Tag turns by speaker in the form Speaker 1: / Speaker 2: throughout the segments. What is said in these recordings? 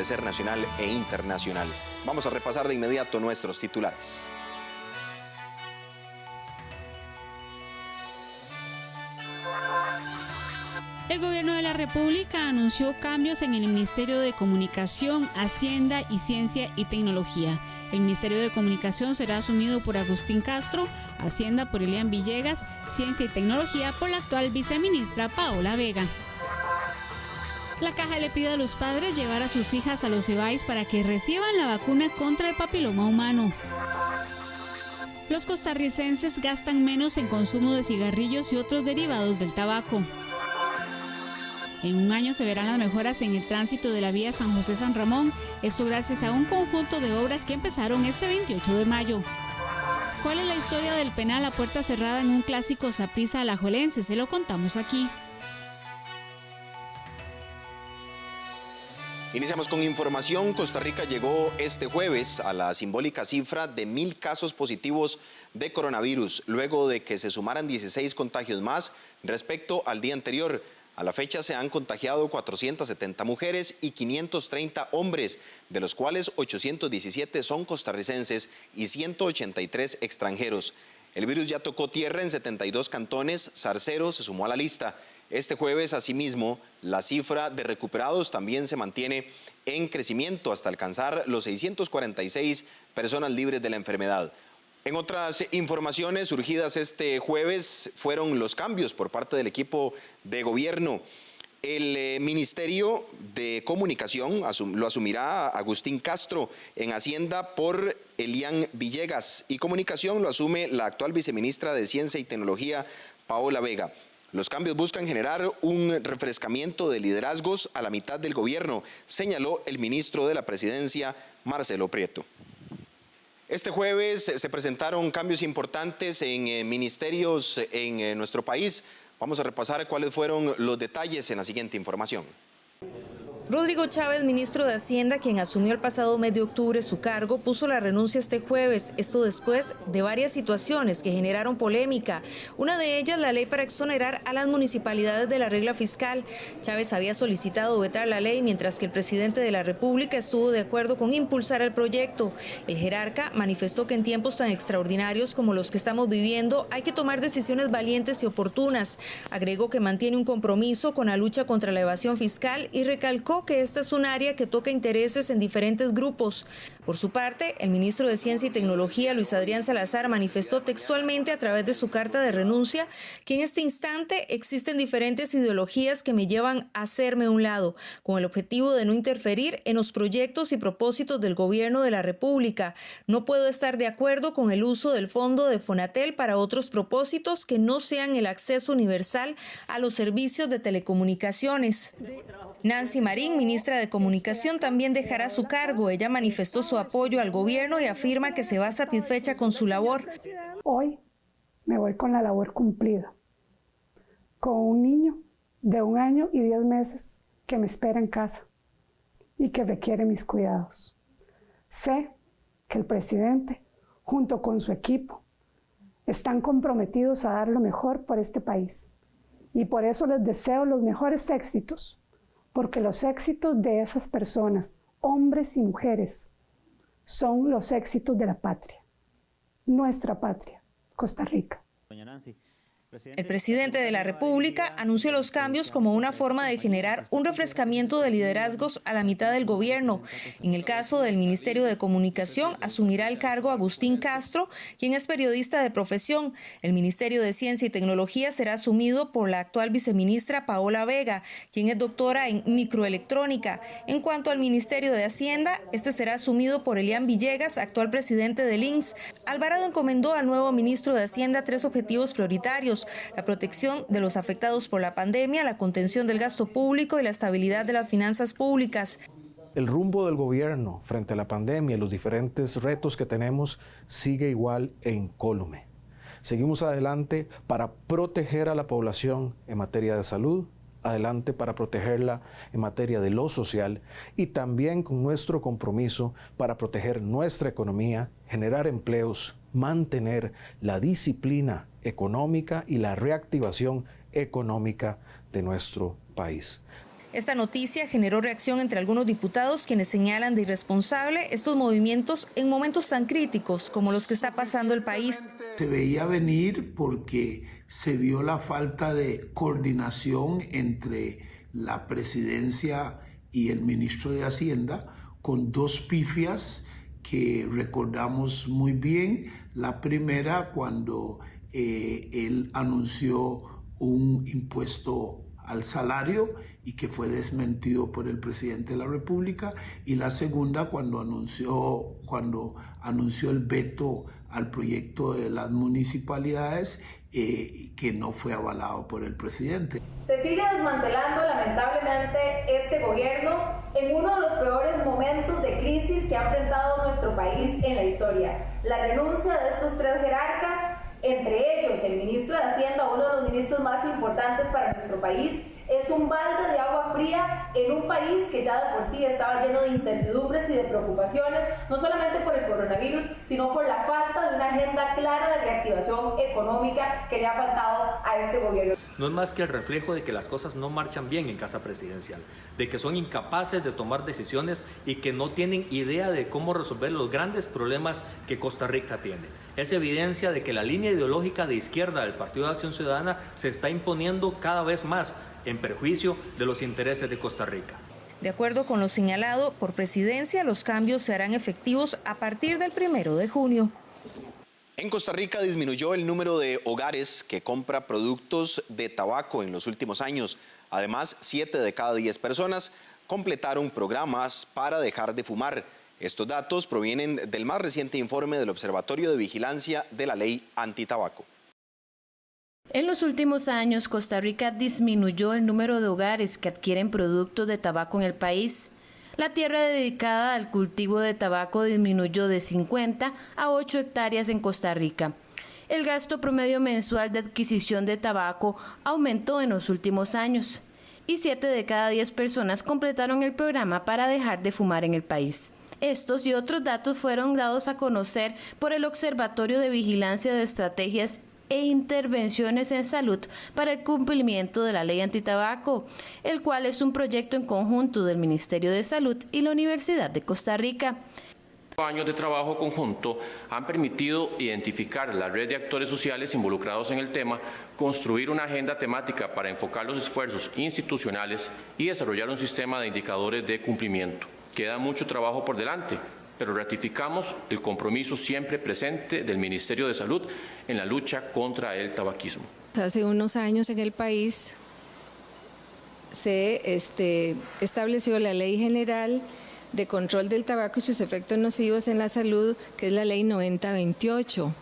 Speaker 1: ser nacional e internacional. Vamos a repasar de inmediato nuestros titulares.
Speaker 2: El Gobierno de la República anunció cambios en el Ministerio de Comunicación, Hacienda y Ciencia y Tecnología. El Ministerio de Comunicación será asumido por Agustín Castro, Hacienda por Elian Villegas, Ciencia y Tecnología por la actual viceministra Paola Vega. La Caja le pide a los padres llevar a sus hijas a los EBAIS para que reciban la vacuna contra el papiloma humano. Los costarricenses gastan menos en consumo de cigarrillos y otros derivados del tabaco. En un año se verán las mejoras en el tránsito de la vía San José-San Ramón, esto gracias a un conjunto de obras que empezaron este 28 de mayo. ¿Cuál es la historia del penal a puerta cerrada en un clásico saprissa-alajuelense? Se lo contamos aquí.
Speaker 1: Iniciamos con información. Costa Rica llegó este jueves a la simbólica cifra de 1.000 casos positivos de coronavirus, luego de que se sumaran 16 contagios más respecto al día anterior. A la fecha se han contagiado 470 mujeres y 530 hombres, de los cuales 817 son costarricenses y 183 extranjeros. El virus ya tocó tierra en 72 cantones, Zarcero se sumó a la lista. Este jueves, asimismo, la cifra de recuperados también se mantiene en crecimiento hasta alcanzar los 646 personas libres de la enfermedad. En otras informaciones surgidas este jueves fueron los cambios por parte del equipo de gobierno. El Ministerio de Comunicación lo asumirá Agustín Castro, en Hacienda por Elian Villegas, y Comunicación lo asume la actual viceministra de Ciencia y Tecnología, Paola Vega. Los cambios buscan generar un refrescamiento de liderazgos a la mitad del gobierno, señaló el ministro de la Presidencia, Marcelo Prieto. Este jueves se presentaron cambios importantes en ministerios en nuestro país. Vamos a repasar cuáles fueron los detalles en la siguiente información.
Speaker 3: Rodrigo Chávez, ministro de Hacienda, quien asumió el pasado mes de octubre su cargo, puso la renuncia este jueves. Esto después de varias situaciones que generaron polémica. Una de ellas, la ley para exonerar a las municipalidades de la regla fiscal. Chávez había solicitado vetar la ley, mientras que el presidente de la República estuvo de acuerdo con impulsar el proyecto. El jerarca manifestó que en tiempos tan extraordinarios como los que estamos viviendo, hay que tomar decisiones valientes y oportunas. Agregó que mantiene un compromiso con la lucha contra la evasión fiscal y recalcó que esta es un área que toca intereses en diferentes grupos. Por su parte, el ministro de Ciencia y Tecnología, Luis Adrián Salazar, manifestó textualmente a través de su carta de renuncia que en este instante existen diferentes ideologías que me llevan a hacerme a un lado, con el objetivo de no interferir en los proyectos y propósitos del gobierno de la República. No puedo estar de acuerdo con el uso del fondo de Fonatel para otros propósitos que no sean el acceso universal a los servicios de telecomunicaciones. Nancy Marín, ministra de Comunicación, también dejará su cargo. Ella manifestó su apoyo al gobierno y afirma que se va satisfecha con su labor.
Speaker 4: Hoy me voy con la labor cumplida, con un niño de 1 año y 10 meses que me espera en casa y que requiere mis cuidados. Sé que el presidente, junto con su equipo, están comprometidos a dar lo mejor por este país y por eso les deseo los mejores éxitos. Porque los éxitos de esas personas, hombres y mujeres, son los éxitos de la patria, nuestra patria, Costa Rica.
Speaker 3: Doña Nancy. El presidente de la República anunció los cambios como una forma de generar un refrescamiento de liderazgos a la mitad del gobierno. En el caso del Ministerio de Comunicación, asumirá el cargo Agustín Castro, quien es periodista de profesión. El Ministerio de Ciencia y Tecnología será asumido por la actual viceministra Paola Vega, quien es doctora en microelectrónica. En cuanto al Ministerio de Hacienda, este será asumido por Elian Villegas, actual presidente del INSS. Alvarado encomendó al nuevo ministro de Hacienda 3 objetivos prioritarios: la protección de los afectados por la pandemia, la contención del gasto público y la estabilidad de las finanzas públicas.
Speaker 5: El rumbo del gobierno frente a la pandemia y los diferentes retos que tenemos sigue igual e incólume. Seguimos adelante para proteger a la población en materia de salud, adelante para protegerla en materia de lo social y también con nuestro compromiso para proteger nuestra economía, generar empleos, mantener la disciplina económica y la reactivación económica de nuestro país.
Speaker 3: Esta noticia generó reacción entre algunos diputados quienes señalan de irresponsable estos movimientos en momentos tan críticos como los que está pasando el país.
Speaker 6: Se veía venir porque se vio la falta de coordinación entre la presidencia y el ministro de Hacienda, con dos pifias que recordamos muy bien. La primera, cuando él anunció un impuesto al salario y que fue desmentido por el presidente de la República, y la segunda cuando anunció el veto al proyecto de las municipalidades que no fue avalado por el presidente.
Speaker 7: Se sigue desmantelando lamentablemente este gobierno en uno de los peores momentos de crisis que ha enfrentado nuestro país en la historia. La renuncia de estos tres jerarcas, entre ellos el ministro de Hacienda, uno de los ministros más importantes para nuestro país, es un balde de agua fría en un país que ya de por sí estaba lleno de incertidumbres y de preocupaciones, no solamente por el coronavirus, sino por la falta de una agenda clara de reactivación económica que le ha faltado a este gobierno.
Speaker 8: No es más que el reflejo de que las cosas no marchan bien en Casa Presidencial, de que son incapaces de tomar decisiones y que no tienen idea de cómo resolver los grandes problemas que Costa Rica tiene. Es evidencia de que la línea ideológica de izquierda del Partido de Acción Ciudadana se está imponiendo cada vez más en perjuicio de los intereses de Costa Rica.
Speaker 3: De acuerdo con lo señalado por Presidencia, los cambios se harán efectivos a partir del 1 de junio.
Speaker 1: En Costa Rica disminuyó el número de hogares que compra productos de tabaco en los últimos años. Además, 7 de cada 10 personas completaron programas para dejar de fumar. Estos datos provienen del más reciente informe del Observatorio de Vigilancia de la Ley Antitabaco.
Speaker 9: En los últimos años, Costa Rica disminuyó el número de hogares que adquieren productos de tabaco en el país. La tierra dedicada al cultivo de tabaco disminuyó de 50 a 8 hectáreas en Costa Rica. El gasto promedio mensual de adquisición de tabaco aumentó en los últimos años y 7 de cada 10 personas completaron el programa para dejar de fumar en el país. Estos y otros datos fueron dados a conocer por el Observatorio de Vigilancia de Estrategias e Intervenciones en Salud para el cumplimiento de la Ley Antitabaco, el cual es un proyecto en conjunto del Ministerio de Salud y la Universidad de Costa Rica.
Speaker 10: Años de trabajo conjunto han permitido identificar la red de actores sociales involucrados en el tema, construir una agenda temática para enfocar los esfuerzos institucionales y desarrollar un sistema de indicadores de cumplimiento. Queda mucho trabajo por delante, pero ratificamos el compromiso siempre presente del Ministerio de Salud en la lucha contra el tabaquismo.
Speaker 11: Hace unos años en el país se estableció la Ley General de Control del Tabaco y sus efectos nocivos en la salud, que es la Ley 9028,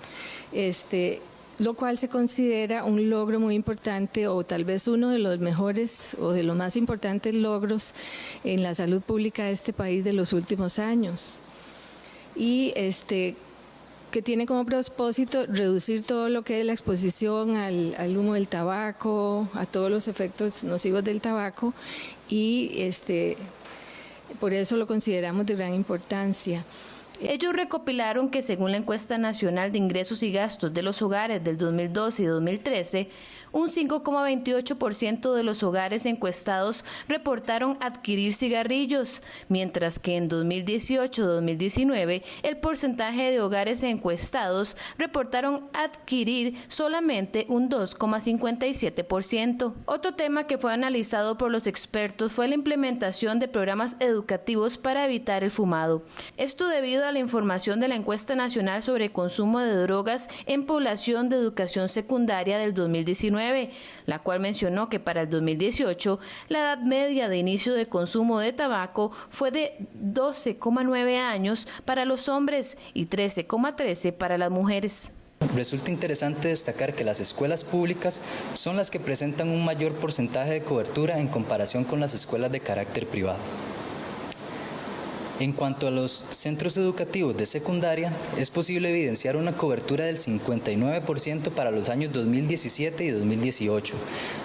Speaker 11: lo cual se considera un logro muy importante o tal vez uno de los mejores o de los más importantes logros en la salud pública de este país de los últimos años. Y que tiene como propósito reducir todo lo que es la exposición al humo del tabaco, a todos los efectos nocivos del tabaco, y por eso lo consideramos de gran importancia.
Speaker 9: Ellos recopilaron que según la encuesta nacional de ingresos y gastos de los hogares del 2012 y 2013, un 5,28% de los hogares encuestados reportaron adquirir cigarrillos, mientras que en 2018-2019 el porcentaje de hogares encuestados reportaron adquirir solamente un 2,57%. Otro tema que fue analizado por los expertos fue la implementación de programas educativos para evitar el fumado. Esto debido a la información de la encuesta nacional sobre consumo de drogas en población de educación secundaria del 2019, la cual mencionó que para el 2018 la edad media de inicio de consumo de tabaco fue de 12,9 años para los hombres y 13,13 para las mujeres.
Speaker 12: Resulta interesante destacar que las escuelas públicas son las que presentan un mayor porcentaje de cobertura en comparación con las escuelas de carácter privado. En cuanto a los centros educativos de secundaria, es posible evidenciar una cobertura del 59% para los años 2017 y 2018.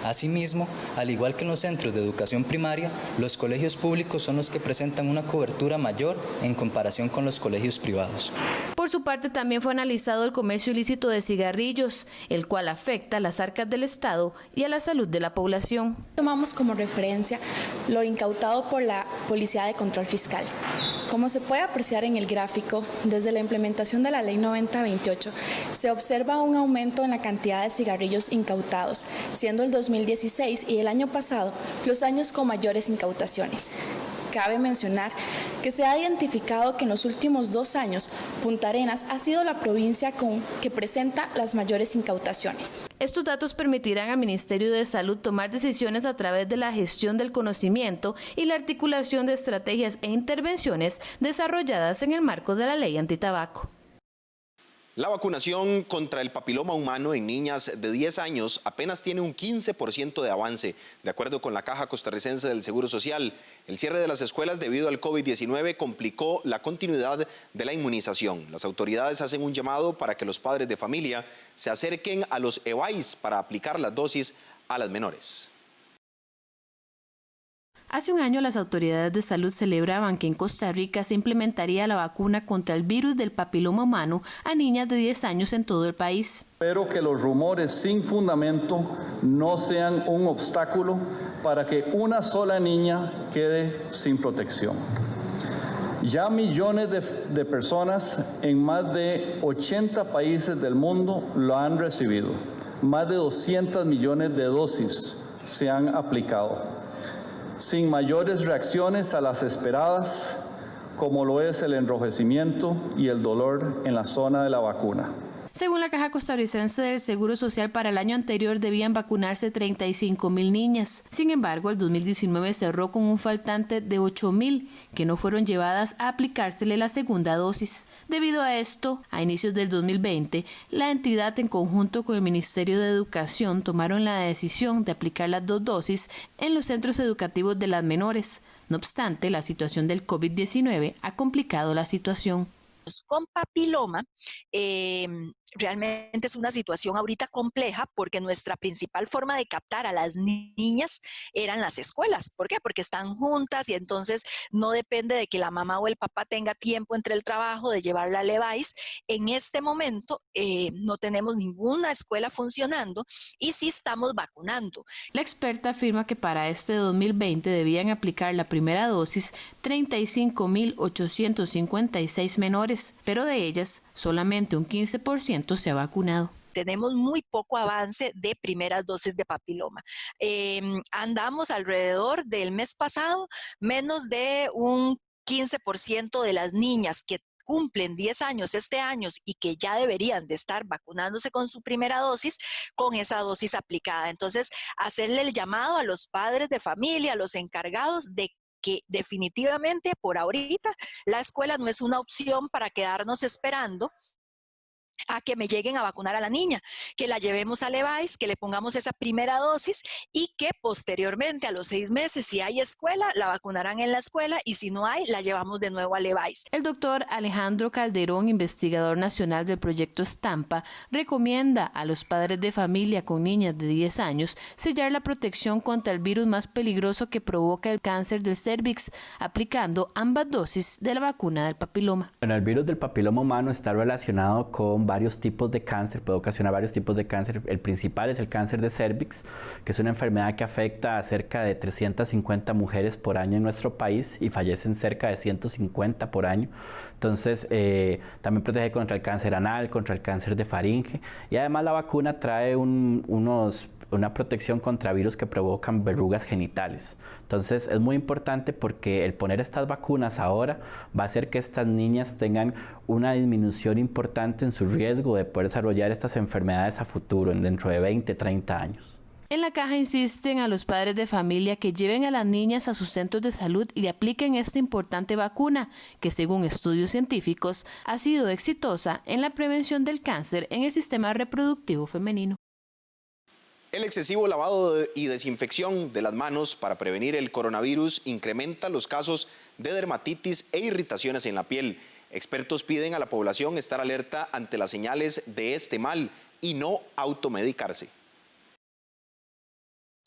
Speaker 12: Asimismo, al igual que en los centros de educación primaria, los colegios públicos son los que presentan una cobertura mayor en comparación con los colegios privados.
Speaker 9: Por su parte, también fue analizado el comercio ilícito de cigarrillos, el cual afecta a las arcas del Estado y a la salud de la población.
Speaker 13: Tomamos como referencia lo incautado por la Policía de Control Fiscal. Como se puede apreciar en el gráfico, desde la implementación de la Ley 9028 se observa un aumento en la cantidad de cigarrillos incautados, siendo el 2016 y el año pasado los años con mayores incautaciones. Cabe mencionar que se ha identificado que en los últimos 2 años Punta Arenas ha sido la provincia que presenta las mayores incautaciones.
Speaker 9: Estos datos permitirán al Ministerio de Salud tomar decisiones a través de la gestión del conocimiento y la articulación de estrategias e intervenciones desarrolladas en el marco de la ley antitabaco.
Speaker 1: La vacunación contra el papiloma humano en niñas de 10 años apenas tiene un 15% de avance, de acuerdo con la Caja Costarricense del Seguro Social. El cierre de las escuelas debido al COVID-19 complicó la continuidad de la inmunización. Las autoridades hacen un llamado para que los padres de familia se acerquen a los EVAIS para aplicar las dosis a las menores.
Speaker 9: Hace un año las autoridades de salud celebraban que en Costa Rica se implementaría la vacuna contra el virus del papiloma humano a niñas de 10 años en todo el país.
Speaker 14: Espero que los rumores sin fundamento no sean un obstáculo para que una sola niña quede sin protección. Ya millones de personas en más de 80 países del mundo lo han recibido. Más de 200 millones de dosis se han aplicado, sin mayores reacciones a las esperadas, como lo es el enrojecimiento y el dolor en la zona de la vacuna.
Speaker 9: Según la Caja Costarricense del Seguro Social, para el año anterior debían vacunarse 35,000 niñas. Sin embargo, el 2019 cerró con un faltante de 8,000 que no fueron llevadas a aplicársele la segunda dosis. Debido a esto, a inicios del 2020, la entidad en conjunto con el Ministerio de Educación tomaron la decisión de aplicar las 2 dosis en los centros educativos de las menores. No obstante, la situación del COVID-19 ha complicado la situación.
Speaker 15: Con papiloma, realmente es una situación ahorita compleja porque nuestra principal forma de captar a las niñas eran las escuelas. ¿Por qué? Porque están juntas y entonces no depende de que la mamá o el papá tenga tiempo entre el trabajo de llevarla al EVAIS. En este momento no tenemos ninguna escuela funcionando y sí estamos vacunando.
Speaker 9: La experta afirma que para este 2020 debían aplicar la primera dosis 35,856 menores, pero de ellas solamente un 15% se ha vacunado.
Speaker 15: Tenemos muy poco avance de primeras dosis de papiloma. Andamos alrededor del mes pasado, menos de un 15% de las niñas que cumplen 10 años este año y que ya deberían de estar vacunándose con su primera dosis, con esa dosis aplicada. Entonces, hacerle el llamado a los padres de familia, a los encargados de que definitivamente por ahorita la escuela no es una opción para quedarnos esperando a que me lleguen a vacunar a la niña, que la llevemos al EVAIS, que le pongamos esa primera dosis y que posteriormente a los 6 meses, si hay escuela, la vacunarán en la escuela y si no hay, la llevamos de nuevo al EVAIS.
Speaker 9: El doctor Alejandro Calderón, investigador nacional del proyecto Estampa, recomienda a los padres de familia con niñas de 10 años sellar la protección contra el virus más peligroso que provoca el cáncer del cérvix, aplicando ambas dosis de la vacuna del papiloma.
Speaker 16: Bueno, el virus del papiloma humano está relacionado con varios tipos de cáncer, puede ocasionar varios tipos de cáncer. El principal es el cáncer de cérvix, que es una enfermedad que afecta a cerca de 350 mujeres por año en nuestro país y fallecen cerca de 150 por año. Entonces, también protege contra el cáncer anal, contra el cáncer de faringe y además la vacuna trae una protección contra virus que provocan verrugas genitales. Entonces es muy importante porque el poner estas vacunas ahora va a hacer que estas niñas tengan una disminución importante en su riesgo de poder desarrollar estas enfermedades a futuro, dentro de 20, 30 años.
Speaker 9: En la caja insisten a los padres de familia que lleven a las niñas a sus centros de salud y le apliquen esta importante vacuna, que según estudios científicos ha sido exitosa en la prevención del cáncer en el sistema reproductivo femenino.
Speaker 1: El excesivo lavado y desinfección de las manos para prevenir el coronavirus incrementa los casos de dermatitis e irritaciones en la piel. Expertos piden a la población estar alerta ante las señales de este mal y no automedicarse.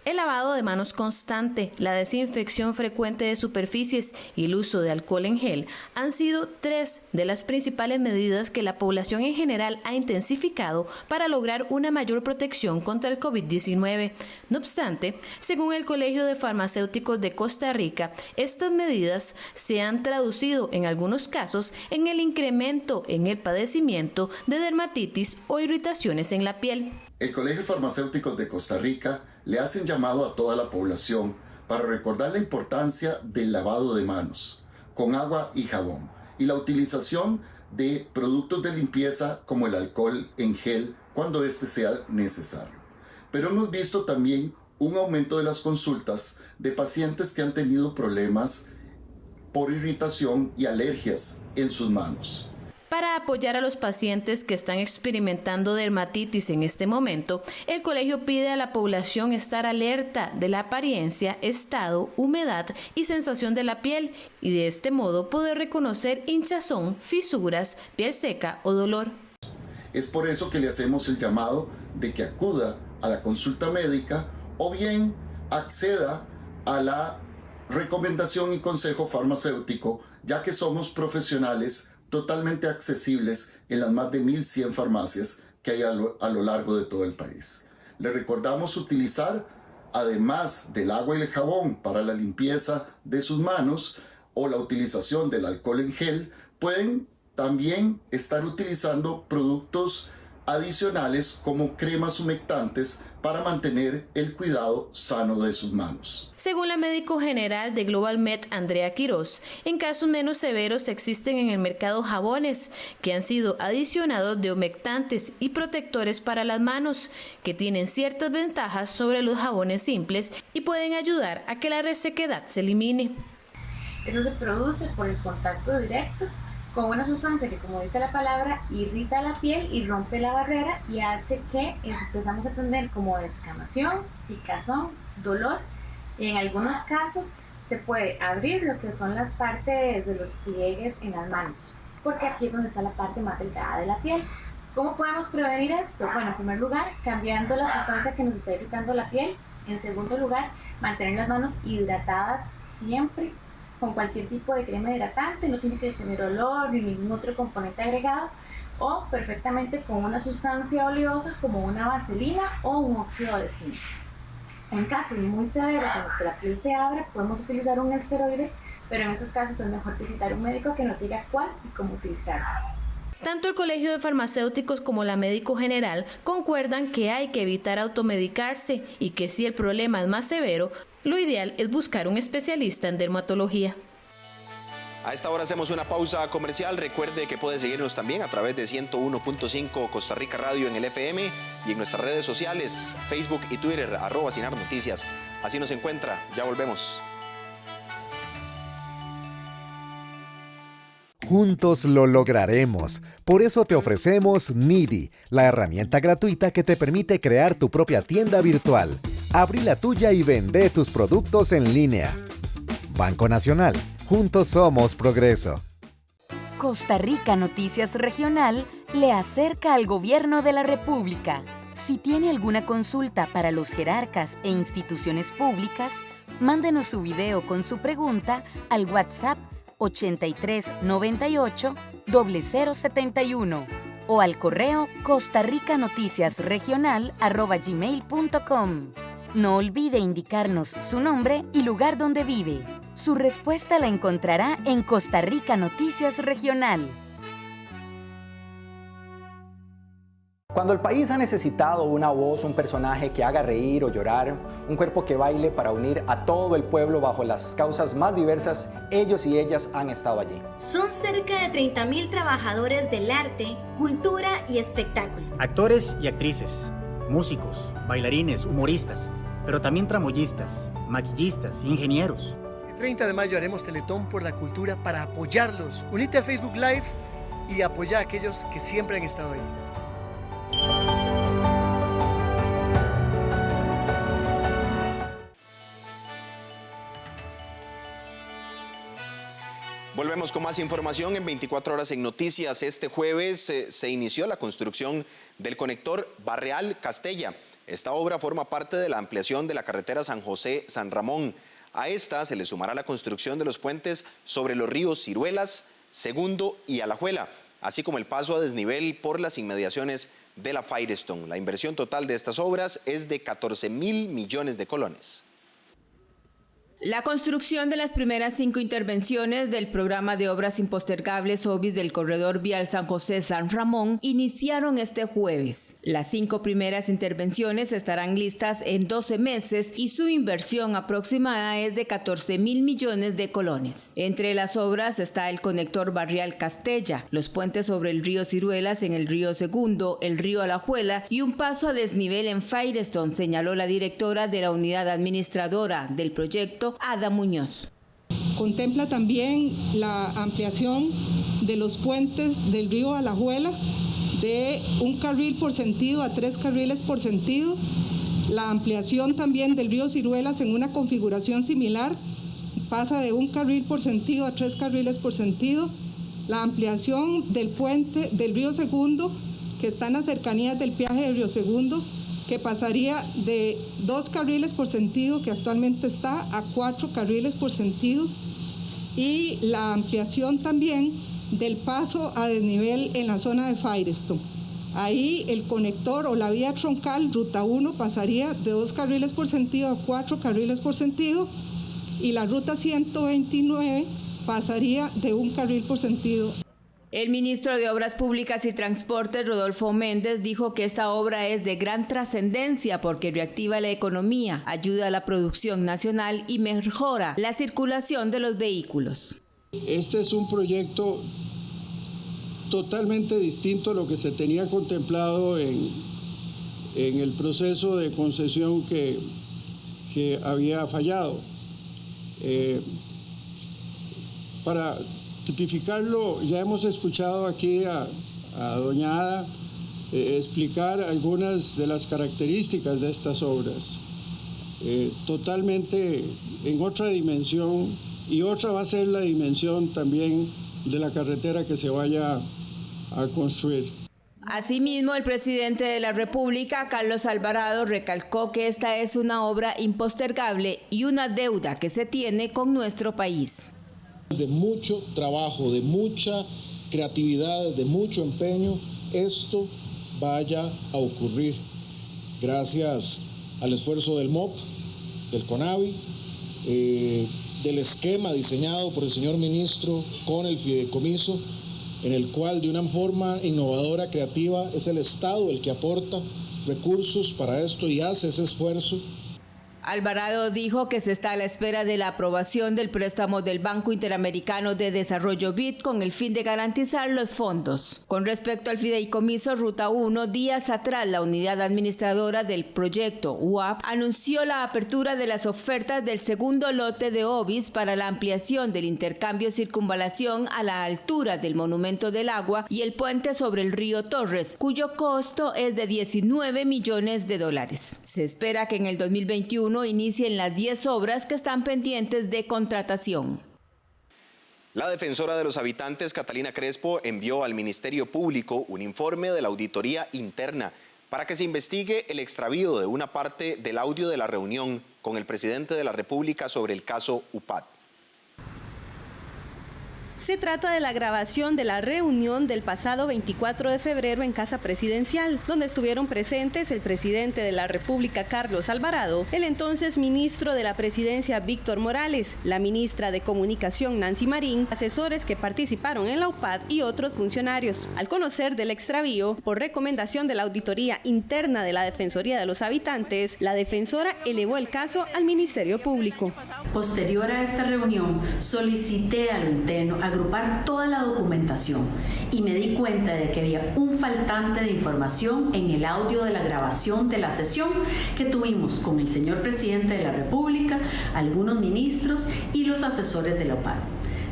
Speaker 9: El lavado de manos constante, la desinfección frecuente de superficies y el uso de alcohol en gel han sido 3 de las principales medidas que la población en general ha intensificado para lograr una mayor protección contra el COVID-19. No obstante, según el Colegio de Farmacéuticos de Costa Rica, estas medidas se han traducido en algunos casos en el incremento en el padecimiento de dermatitis o irritaciones en la piel.
Speaker 17: El Colegio de Farmacéuticos de Costa Rica le hace un llamado a toda la población para recordar la importancia del lavado de manos con agua y jabón y la utilización de productos de limpieza como el alcohol en gel cuando este sea necesario. Pero hemos visto también un aumento de las consultas de pacientes que han tenido problemas por irritación y alergias en sus manos.
Speaker 9: Para apoyar a los pacientes que están experimentando dermatitis en este momento, el colegio pide a la población estar alerta de la apariencia, estado, humedad y sensación de la piel y de este modo poder reconocer hinchazón, fisuras, piel seca o dolor.
Speaker 17: Es por eso que le hacemos el llamado de que acuda a la consulta médica o bien acceda a la recomendación y consejo farmacéutico, ya que somos profesionales totalmente accesibles en las más de 1.100 farmacias que hay a lo largo de todo el país. Le recordamos utilizar, además del agua y el jabón para la limpieza de sus manos o la utilización del alcohol en gel, pueden también estar utilizando productos adicionales como cremas humectantes para mantener el cuidado sano de sus manos.
Speaker 9: Según la médico general de Global Med, Andrea Quiroz, en casos menos severos existen en el mercado jabones que han sido adicionados de humectantes y protectores para las manos, que tienen ciertas ventajas sobre los jabones simples y pueden ayudar a que la resequedad se elimine.
Speaker 18: Eso se produce por el contacto directo con una sustancia que, como dice la palabra, irrita la piel y rompe la barrera y hace que empezamos a tener como descamación, picazón, dolor. Y en algunos casos se puede abrir lo que son las partes de los pliegues en las manos, porque aquí es donde está la parte más delgada de la piel. ¿Cómo podemos prevenir esto? Bueno, en primer lugar, cambiando la sustancia que nos está irritando la piel. En segundo lugar, mantener las manos hidratadas siempre, con cualquier tipo de crema hidratante, no tiene que tener olor ni ningún otro componente agregado, o perfectamente con una sustancia oleosa como una vaselina o un óxido de zinc. En casos muy severos en los que la piel se abre, podemos utilizar un esteroide, pero en esos casos es mejor visitar un médico que nos diga cuál y cómo utilizarlo.
Speaker 9: Tanto el Colegio de Farmacéuticos como la médico general concuerdan que hay que evitar automedicarse y que si el problema es más severo, lo ideal es buscar un especialista en dermatología.
Speaker 1: A esta hora hacemos una pausa comercial. Recuerde que puede seguirnos también a través de 101.5 Costa Rica Radio en el FM y en nuestras redes sociales, Facebook y Twitter, @SinarNoticias. Así nos encuentra. Ya volvemos.
Speaker 19: Juntos lo lograremos. Por eso te ofrecemos Needy, la herramienta gratuita que te permite crear tu propia tienda virtual. Abrí la tuya y vende tus productos en línea. Banco Nacional. Juntos somos progreso.
Speaker 20: Costa Rica Noticias Regional le acerca al Gobierno de la República. Si tiene alguna consulta para los jerarcas e instituciones públicas, mándenos su video con su pregunta al WhatsApp 8398 0071 o al correo costarricanoticiasregional@gmail.com. No olvide indicarnos su nombre y lugar donde vive. Su respuesta la encontrará en Costa Rica Noticias Regional.
Speaker 21: Cuando el país ha necesitado una voz, un personaje que haga reír o llorar, un cuerpo que baile para unir a todo el pueblo bajo las causas más diversas, ellos y ellas han estado allí.
Speaker 22: Son cerca de 30,000 trabajadores del arte, cultura y espectáculo.
Speaker 23: Actores y actrices, músicos, bailarines, humoristas, pero también tramoyistas, maquillistas, ingenieros.
Speaker 24: El 30 de mayo haremos Teletón por la Cultura para apoyarlos. Unite a Facebook Live y apoya a aquellos que siempre han estado ahí.
Speaker 1: Volvemos con más información en 24 horas en Noticias. Este jueves se inició la construcción del conector Barreal-Castella. Esta obra forma parte de la ampliación de la carretera San José-San Ramón. A esta se le sumará la construcción de los puentes sobre los ríos Ciruelas, Segundo y Alajuela, así como el paso a desnivel por las inmediaciones de la Firestone. La inversión total de estas obras es de 14.000 millones de colones.
Speaker 9: La construcción de las primeras 5 intervenciones del programa de obras impostergables OBIS del corredor vial San José-San Ramón iniciaron este jueves. Las 5 primeras intervenciones estarán listas en 12 meses y su inversión aproximada es de 14.000 millones de colones. Entre las obras está el conector barrial Castella, los puentes sobre el río Ciruelas en el río Segundo, el río Alajuela y un paso a desnivel en Firestone, señaló la directora de la unidad administradora del proyecto, Ada Muñoz.
Speaker 2: Contempla también la ampliación de los puentes del río Alajuela de 1 carril por sentido a 3 carriles por sentido, la ampliación también del río Ciruelas en una configuración similar, pasa de 1 carril por sentido a 3 carriles por sentido, la ampliación del puente del río Segundo, que está en las cercanías del peaje del río Segundo, que pasaría de 2 carriles por sentido, que actualmente está, a 4 carriles por sentido, y la ampliación también del paso a desnivel en la zona de Firestone. Ahí el conector o la vía troncal, ruta 1, pasaría de 2 carriles por sentido a 4 carriles por sentido, y la ruta 129 pasaría de 1 carril por sentido.
Speaker 9: El ministro de Obras Públicas y Transportes, Rodolfo Méndez, dijo que esta obra es de gran trascendencia porque reactiva la economía, ayuda a la producción nacional y mejora la circulación de los vehículos.
Speaker 4: Este es un proyecto totalmente distinto a lo que se tenía contemplado en el proceso de concesión que había fallado. Para tipificarlo, ya hemos escuchado aquí a doña Ada explicar algunas de las características de estas obras, totalmente en otra dimensión, y otra va a ser la dimensión también de la carretera que se vaya a construir.
Speaker 9: Asimismo, el presidente de la República, Carlos Alvarado, recalcó que esta es una obra impostergable y una deuda que se tiene con nuestro país.
Speaker 5: De mucho trabajo, de mucha creatividad, de mucho empeño, esto vaya a ocurrir. Gracias al esfuerzo del MOP, del CONAVI, del esquema diseñado por el señor ministro con el fideicomiso, en el cual de una forma innovadora, creativa, es el Estado el que aporta recursos para esto y hace ese esfuerzo.
Speaker 9: Alvarado dijo que se está a la espera de la aprobación del préstamo del Banco Interamericano de Desarrollo BID con el fin de garantizar los fondos. Con respecto al fideicomiso Ruta 1, días atrás la unidad administradora del proyecto UAP anunció la apertura de las ofertas del segundo lote de OBIS para la ampliación del intercambio circunvalación a la altura del Monumento del Agua y el puente sobre el río Torres, cuyo costo es de $19 millones. Se espera que en el 2021 inicien las 10 obras que están pendientes de contratación.
Speaker 1: La defensora de los habitantes, Catalina Crespo, envió al Ministerio Público un informe de la auditoría interna para que se investigue el extravío de una parte del audio de la reunión con el presidente de la República sobre el caso UPAD.
Speaker 6: Se trata de la grabación de la reunión del pasado 24 de febrero en Casa Presidencial, donde estuvieron presentes el presidente de la República, Carlos Alvarado, el entonces ministro de la Presidencia, Víctor Morales, la ministra de Comunicación, Nancy Marín, asesores que participaron en la UPAD y otros funcionarios. Al conocer del extravío, por recomendación de la auditoría interna de la Defensoría de los Habitantes, la defensora elevó el caso al Ministerio Público.
Speaker 25: Posterior a esta reunión, solicité a lo interno agrupar toda la documentación y me di cuenta de que había un faltante de información en el audio de la grabación de la sesión que tuvimos con el señor presidente de la República, algunos ministros y los asesores de la OPAD.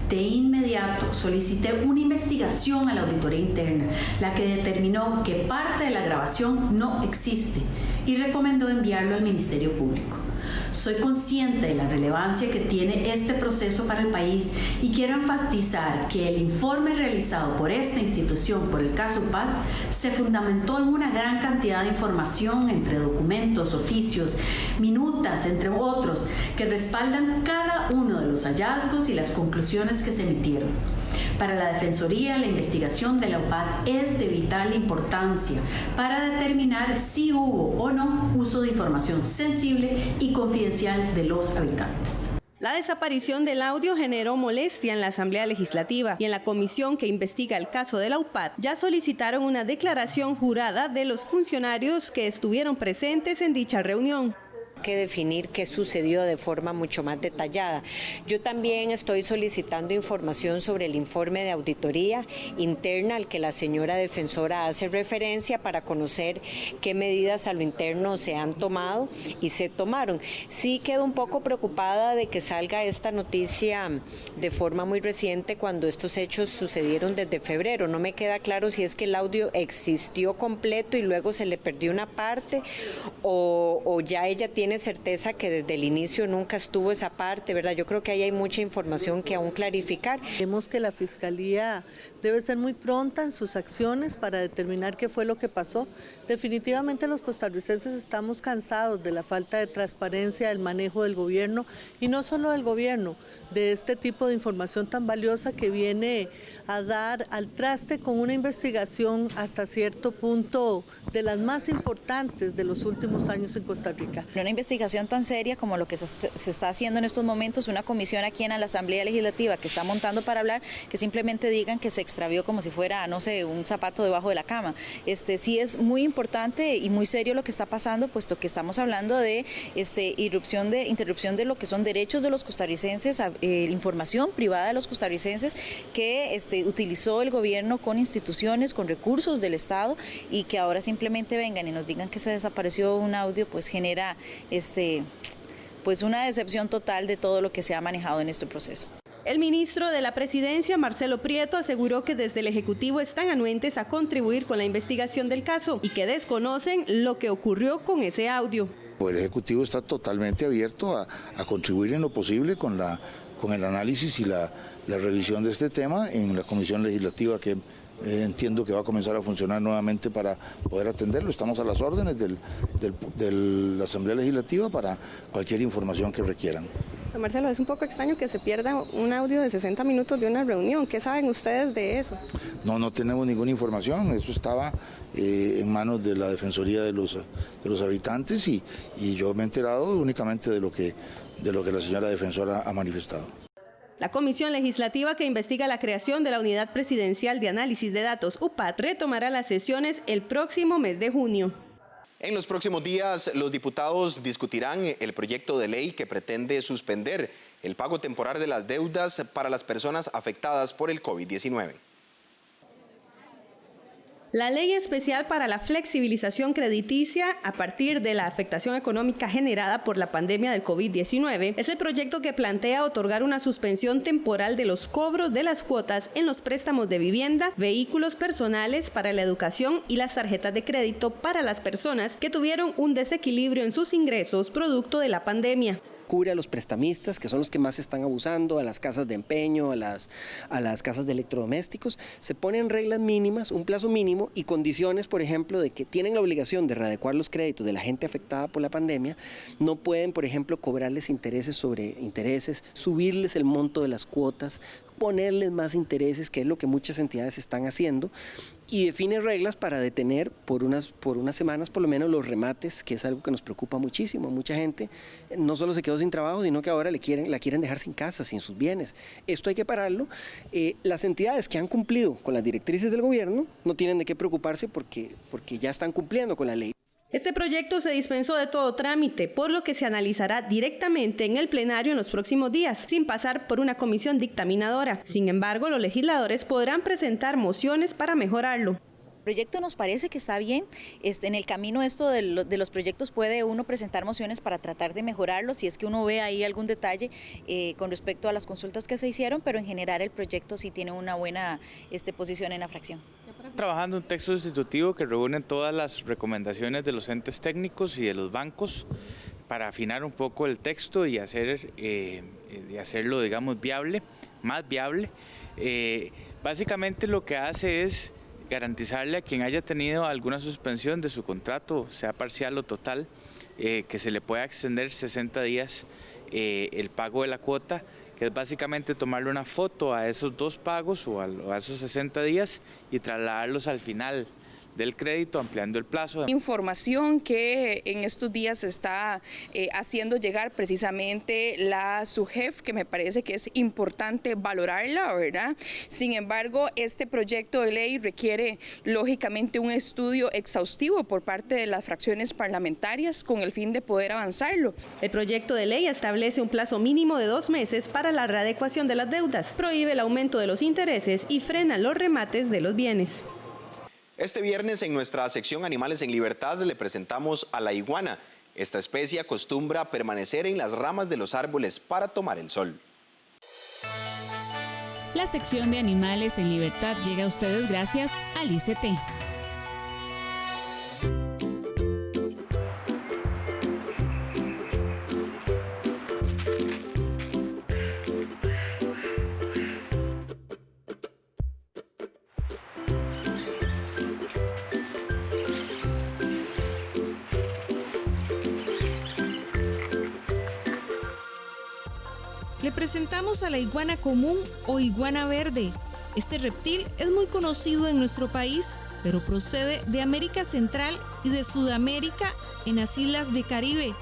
Speaker 25: De inmediato solicité una investigación a la auditoría interna, la que determinó que parte de la grabación no existe y recomendó enviarlo al Ministerio Público. Soy consciente de la relevancia que tiene este proceso para el país y quiero enfatizar que el informe realizado por esta institución por el caso UPAD se fundamentó en una gran cantidad de información entre documentos, oficios, minutas, entre otros, que respaldan cada uno de los hallazgos y las conclusiones que se emitieron. Para la Defensoría, la investigación de la UPAD es de vital importancia para determinar si hubo o no uso de información sensible y confidencial de los habitantes.
Speaker 6: La desaparición del audio generó molestia en la Asamblea Legislativa y en la comisión que investiga el caso de la UPAD ya solicitaron una declaración jurada de los funcionarios que estuvieron presentes en dicha reunión.
Speaker 3: Que definir qué sucedió de forma mucho más detallada. Yo también estoy solicitando información sobre el informe de auditoría interna al que la señora defensora hace referencia para conocer qué medidas a lo interno se han tomado y se tomaron. Sí quedo un poco preocupada de que salga esta noticia de forma muy reciente cuando estos hechos sucedieron desde febrero. No me queda claro si es que el audio existió completo y luego se le perdió una parte o ya ella tiene certeza que desde el inicio nunca estuvo esa parte, ¿verdad? Yo creo que ahí hay mucha información que aún clarificar.
Speaker 7: Vemos que la Fiscalía debe ser muy pronta en sus acciones para determinar qué fue lo que pasó. Definitivamente los costarricenses estamos cansados de la falta de transparencia del manejo del gobierno y no solo del gobierno, de este tipo de información tan valiosa que viene a dar al traste con una investigación hasta cierto punto de las más importantes de los últimos años en Costa Rica.
Speaker 8: Una investigación tan seria como lo que se está haciendo en estos momentos, una comisión aquí en la Asamblea Legislativa que está montando para hablar, que simplemente digan que se extravió como si fuera, no sé, un zapato debajo de la cama. Sí es muy importante y muy serio lo que está pasando, puesto que estamos hablando de interrupción de lo que son derechos de los costarricenses, información privada de los costarricenses que utilizó el gobierno con instituciones, con recursos del Estado, y que ahora simplemente vengan y nos digan que se desapareció un audio, pues genera pues una decepción total de todo lo que se ha manejado en este proceso.
Speaker 6: El ministro de la Presidencia, Marcelo Prieto, aseguró que desde el Ejecutivo están anuentes a contribuir con la investigación del caso y que desconocen lo que ocurrió con ese audio.
Speaker 10: El Ejecutivo está totalmente abierto a contribuir en lo posible con el análisis y la revisión de este tema en la Comisión Legislativa que entiendo que va a comenzar a funcionar nuevamente para poder atenderlo. Estamos a las órdenes de la Asamblea Legislativa para cualquier información que requieran.
Speaker 6: Marcelo, es un poco extraño que se pierda un audio de 60 minutos de una reunión. ¿Qué saben ustedes de eso? No tenemos ninguna información. Eso estaba en manos de la Defensoría de los habitantes y yo me he enterado únicamente de lo que la señora defensora ha manifestado. La Comisión Legislativa que investiga la creación de la Unidad Presidencial de Análisis de Datos, UPAD, retomará las sesiones el próximo mes de junio. En los próximos días, los diputados discutirán el proyecto de ley que pretende suspender el pago temporal de las deudas para las personas afectadas por el COVID-19. La ley especial para la flexibilización crediticia a partir de la afectación económica generada por la pandemia del COVID-19 es el proyecto que plantea otorgar una suspensión temporal de los cobros de las cuotas en los préstamos de vivienda, vehículos personales para la educación y las tarjetas de crédito para las personas que tuvieron un desequilibrio en sus ingresos producto de la pandemia.
Speaker 11: Cubre a los prestamistas, que son los que más están abusando, a las casas de empeño, a las casas de electrodomésticos. Se ponen reglas mínimas, un plazo mínimo y condiciones, por ejemplo, de que tienen la obligación de readecuar los créditos de la gente afectada por la pandemia. No pueden, por ejemplo, cobrarles intereses sobre intereses, subirles el monto de las cuotas, ponerles más intereses, que es lo que muchas entidades están haciendo, y define reglas para detener por unas semanas por lo menos los remates, que es algo que nos preocupa muchísimo. Mucha gente no solo se quedó sin trabajo, sino que ahora la quieren dejar sin casa, sin sus bienes. Esto hay que pararlo. Las entidades que han cumplido con las directrices del gobierno no tienen de qué preocuparse porque ya están cumpliendo con la ley.
Speaker 6: Este proyecto se dispensó de todo trámite, por lo que se analizará directamente en el plenario en los próximos días, sin pasar por una comisión dictaminadora. Sin embargo, los legisladores podrán presentar mociones para mejorarlo.
Speaker 8: El proyecto nos parece que está bien. En el camino esto de los proyectos puede uno presentar mociones para tratar de mejorarlo, si es que uno ve ahí algún detalle con respecto a las consultas que se hicieron, pero en general el proyecto sí tiene una buena posición en la fracción.
Speaker 26: Trabajando un texto sustitutivo que reúne todas las recomendaciones de los entes técnicos y de los bancos
Speaker 12: para afinar un poco el texto y hacerlo, digamos, más viable. Básicamente lo que hace es garantizarle a quien haya tenido alguna suspensión de su contrato, sea parcial o total, que se le pueda extender 60 días el pago de la cuota, que es básicamente tomarle una foto a esos 2 pagos o a esos 60 días y trasladarlos al final del crédito, ampliando el plazo.
Speaker 13: Información que en estos días se está haciendo llegar precisamente la SUGEF, que me parece que es importante valorarla, ¿verdad? Sin embargo, este proyecto de ley requiere lógicamente un estudio exhaustivo por parte de las fracciones parlamentarias con el fin de poder avanzarlo.
Speaker 6: El proyecto de ley establece un plazo mínimo de 2 meses para la readecuación de las deudas, prohíbe el aumento de los intereses y frena los remates de los bienes.
Speaker 1: Este viernes en nuestra sección Animales en Libertad le presentamos a la iguana. Esta especie acostumbra permanecer en las ramas de los árboles para tomar el sol.
Speaker 14: La sección de Animales en Libertad llega a ustedes gracias al ICT.
Speaker 15: Le presentamos a la iguana común o iguana verde. Este reptil es muy conocido en nuestro país, pero procede de América Central y de Sudamérica en las islas de Caribe,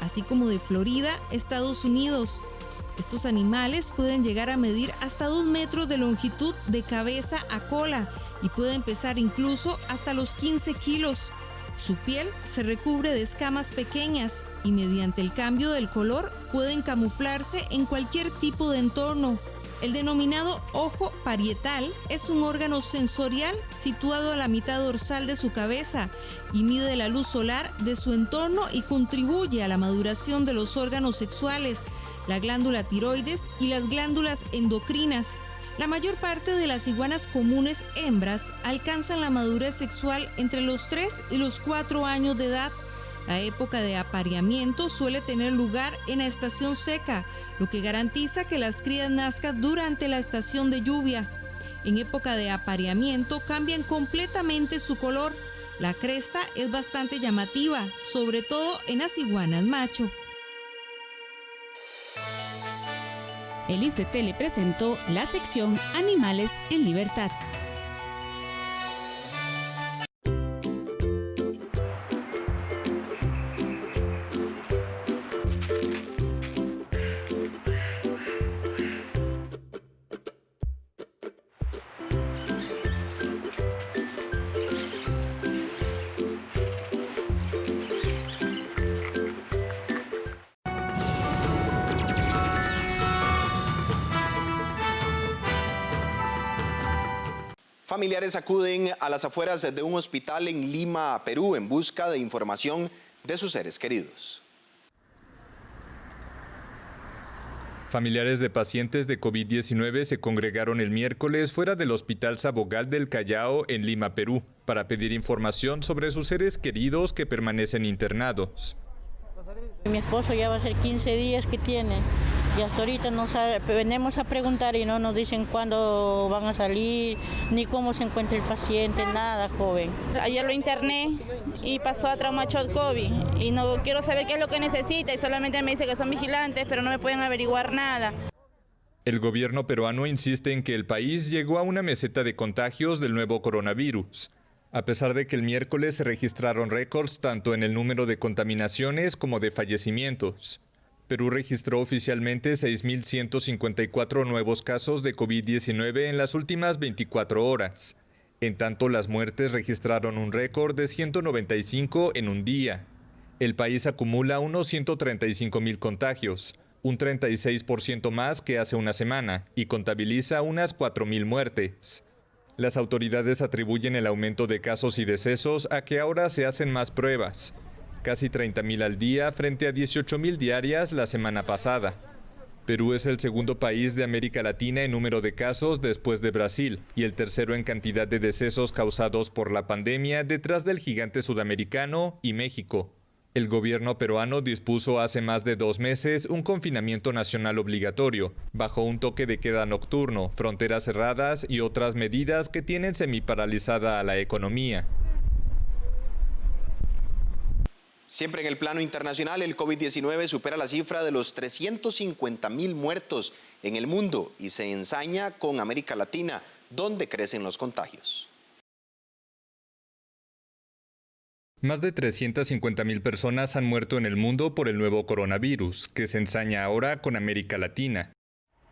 Speaker 15: así como de Florida, Estados Unidos. Estos animales pueden llegar a medir hasta 2 metros de longitud de cabeza a cola y pueden pesar incluso hasta los 15 kilos. Su piel se recubre de escamas pequeñas y mediante el cambio del color pueden camuflarse en cualquier tipo de entorno. El denominado ojo parietal es un órgano sensorial situado a la mitad dorsal de su cabeza y mide la luz solar de su entorno y contribuye a la maduración de los órganos sexuales, la glándula tiroides y las glándulas endocrinas. La mayor parte de las iguanas comunes hembras alcanzan la madurez sexual entre los 3 y los 4 años de edad. La época de apareamiento suele tener lugar en la estación seca, lo que garantiza que las crías nazcan durante la estación de lluvia. En época de apareamiento cambian completamente su color. La cresta es bastante llamativa, sobre todo en las iguanas macho.
Speaker 14: El ICT le presentó la sección Animales en Libertad.
Speaker 1: Familiares acuden a las afueras de un hospital en Lima, Perú, en busca de información de sus seres queridos.
Speaker 16: Familiares de pacientes de COVID-19 se congregaron el miércoles fuera del Hospital Sabogal del Callao en Lima, Perú, para pedir información sobre sus seres queridos que permanecen internados.
Speaker 26: Mi esposo ya va a ser 15 días que tiene y hasta ahorita no sabe, venimos a preguntar y no nos dicen cuándo van a salir, ni cómo se encuentra el paciente, nada, joven.
Speaker 27: Ayer lo interné y pasó a traumashot COVID y no quiero saber qué es lo que necesita y solamente me dice que son vigilantes, pero no me pueden averiguar nada.
Speaker 16: El gobierno peruano insiste en que el país llegó a una meseta de contagios del nuevo coronavirus, a pesar de que el miércoles se registraron récords tanto en el número de contaminaciones como de fallecimientos. Perú registró oficialmente 6.154 nuevos casos de COVID-19 en las últimas 24 horas. En tanto, las muertes registraron un récord de 195 en un día. El país acumula unos 135.000 contagios, un 36% más que hace una semana, y contabiliza unas 4.000 muertes. Las autoridades atribuyen el aumento de casos y decesos a que ahora se hacen más pruebas, casi 30.000 al día frente a 18.000 diarias la semana pasada. Perú es el segundo país de América Latina en número de casos después de Brasil y el tercero en cantidad de decesos causados por la pandemia detrás del gigante sudamericano y México. El gobierno peruano dispuso hace más de 2 meses un confinamiento nacional obligatorio, bajo un toque de queda nocturno, fronteras cerradas y otras medidas que tienen semiparalizada a la economía.
Speaker 1: Siempre en el plano internacional, el COVID-19 supera la cifra de los 350.000 muertos en el mundo y se ensaña con América Latina, donde crecen los contagios.
Speaker 16: Más de 350.000 personas han muerto en el mundo por el nuevo coronavirus, que se ensaña ahora con América Latina.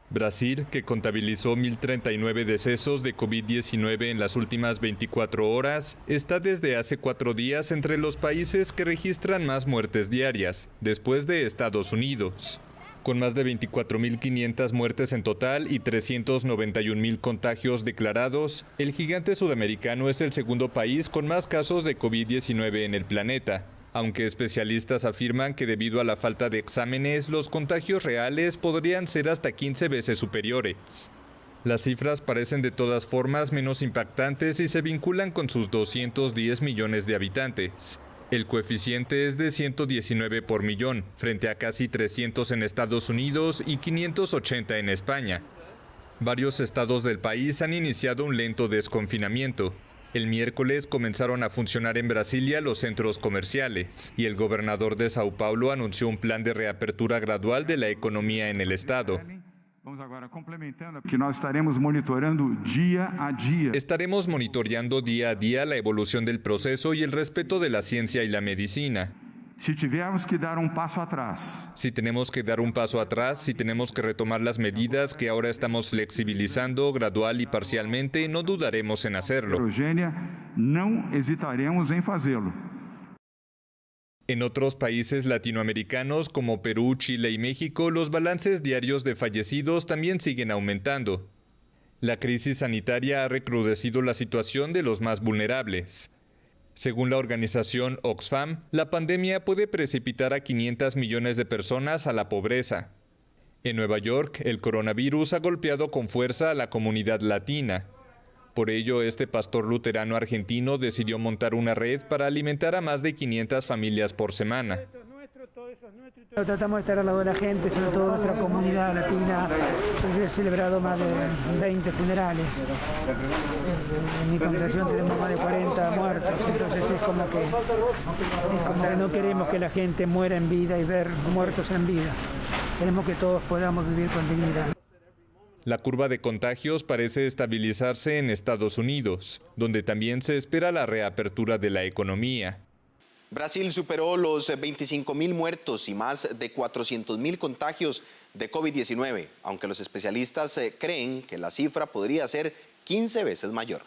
Speaker 16: Brasil, que contabilizó 1.039 decesos de COVID-19 en las últimas 24 horas, está desde hace 4 días entre los países que registran más muertes diarias, después de Estados Unidos. Con más de 24.500 muertes en total y 391.000 contagios declarados, el gigante sudamericano es el segundo país con más casos de COVID-19 en el planeta, aunque especialistas afirman que debido a la falta de exámenes, los contagios reales podrían ser hasta 15 veces superiores. Las cifras parecen de todas formas menos impactantes y se vinculan con sus 210 millones de habitantes. El coeficiente es de 119 por millón, frente a casi 300 en Estados Unidos y 580 en España. Varios estados del país han iniciado un lento desconfinamiento. El miércoles comenzaron a funcionar en Brasilia los centros comerciales y el gobernador de Sao Paulo anunció un plan de reapertura gradual de la economía en el estado. Estaremos monitoreando día a día la evolución del proceso y el respeto de la ciencia y la medicina. Si tenemos que dar un paso atrás, si tenemos que retomar las medidas que ahora estamos flexibilizando gradual y parcialmente, no dudaremos en hacerlo. En otros países latinoamericanos como Perú, Chile y México, los balances diarios de fallecidos también siguen aumentando. La crisis sanitaria ha recrudecido la situación de los más vulnerables. Según la organización Oxfam, la pandemia puede precipitar a 500 millones de personas a la pobreza. En Nueva York, el coronavirus ha golpeado con fuerza a la comunidad latina. Por ello, este pastor luterano argentino decidió montar una red para alimentar a más de 500 familias por semana.
Speaker 17: Tratamos de estar al lado de la gente, sobre todo nuestra comunidad latina. He celebrado más de 20 funerales. En mi congregación tenemos más de 40 muertos, entonces es como que no queremos que la gente muera en vida y ver muertos en vida. Queremos que todos podamos vivir con dignidad.
Speaker 16: La curva de contagios parece estabilizarse en Estados Unidos, donde también se espera la reapertura de la economía.
Speaker 1: Brasil superó los 25.000 muertos y más de 400.000 contagios de COVID-19, aunque los especialistas creen que la cifra podría ser 15 veces mayor.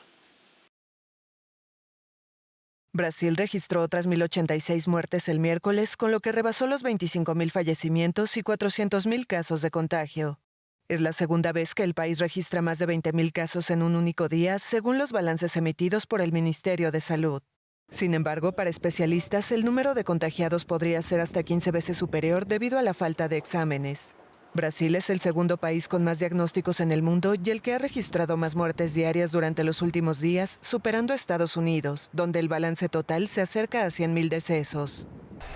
Speaker 18: Brasil registró otras 1.086 muertes el miércoles, con lo que rebasó los 25.000 fallecimientos y 400.000 casos de contagio. Es la segunda vez que el país registra más de 20.000 casos en un único día, según los balances emitidos por el Ministerio de Salud. Sin embargo, para especialistas, el número de contagiados podría ser hasta 15 veces superior debido a la falta de exámenes. Brasil es el segundo país con más diagnósticos en el mundo y el que ha registrado más muertes diarias durante los últimos días, superando a Estados Unidos, donde el balance total se acerca a 100.000 decesos.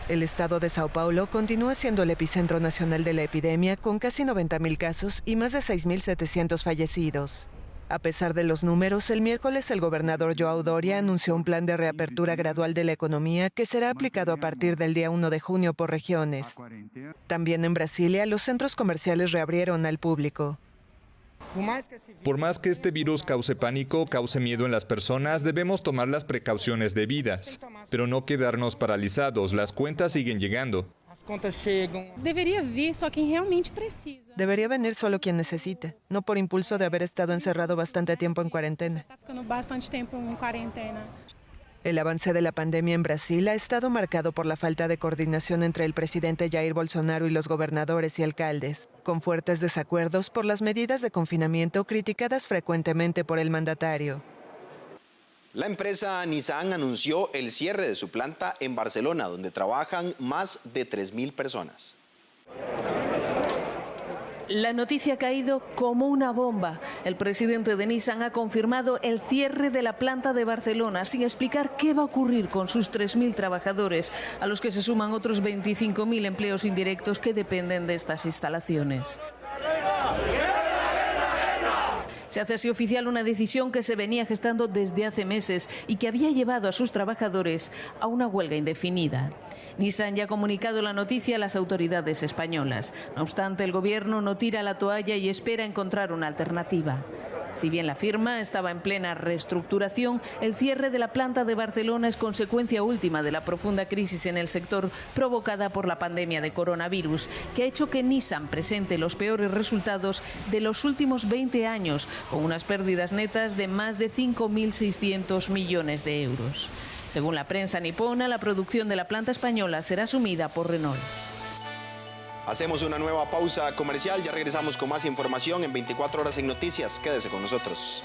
Speaker 18: El estado de Sao Paulo continúa siendo el epicentro nacional de la epidemia, con casi 90.000 casos y más de 6.700 fallecidos. A pesar de los números, el miércoles el gobernador João Doria anunció un plan de reapertura gradual de la economía que será aplicado a partir del día 1 de junio por regiones. También en Brasilia, los centros comerciales reabrieron al público.
Speaker 16: Por más que este virus cause pánico, cause miedo en las personas, debemos tomar las precauciones debidas, pero no quedarnos paralizados, las cuentas siguen llegando.
Speaker 14: Debería
Speaker 18: venir solo quien necesite, no por impulso de haber estado encerrado bastante tiempo en cuarentena. El avance de la pandemia en Brasil ha estado marcado por la falta de coordinación entre el presidente Jair Bolsonaro y los gobernadores y alcaldes, con fuertes desacuerdos por las medidas de confinamiento criticadas frecuentemente por el mandatario.
Speaker 1: La empresa Nissan anunció el cierre de su planta en Barcelona, donde trabajan más de 3.000 personas.
Speaker 2: La noticia ha caído como una bomba. El presidente de Nissan ha confirmado el cierre de la planta de Barcelona sin explicar qué va a ocurrir con sus 3.000 trabajadores, a los que se suman otros 25.000 empleos indirectos que dependen de estas instalaciones. Se hace así oficial una decisión que se venía gestando desde hace meses y que había llevado a sus trabajadores a una huelga indefinida. Nissan ya ha comunicado la noticia a las autoridades españolas. No obstante, el gobierno no tira la toalla y espera encontrar una alternativa. Si bien la firma estaba en plena reestructuración, el cierre de la planta de Barcelona es consecuencia última de la profunda crisis en el sector provocada por la pandemia de coronavirus, que ha hecho que Nissan presente los peores resultados de los últimos 20 años, con unas pérdidas netas de más de 5.600 millones de euros. Según la prensa nipona, la producción de la planta española será asumida por Renault.
Speaker 1: Hacemos una nueva pausa comercial, ya regresamos con más información en 24 horas en Noticias. Quédese con nosotros.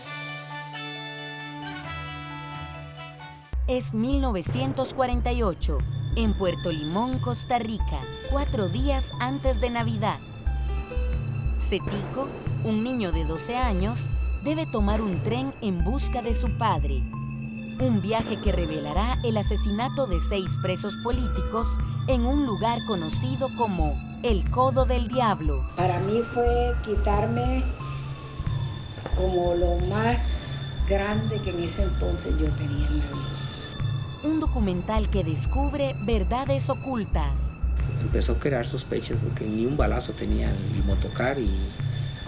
Speaker 19: Es 1948, en Puerto Limón, Costa Rica, 4 días antes de Navidad. Cetico, un niño de 12 años, debe tomar un tren en busca de su padre. Un viaje que revelará el asesinato de 6 presos políticos en un lugar conocido como el Codo del Diablo.
Speaker 20: Para mí fue quitarme como lo más grande que en ese entonces yo tenía en la vida.
Speaker 19: Un documental que descubre verdades ocultas.
Speaker 21: Empezó a crear sospechas porque ni un balazo tenía el motocar y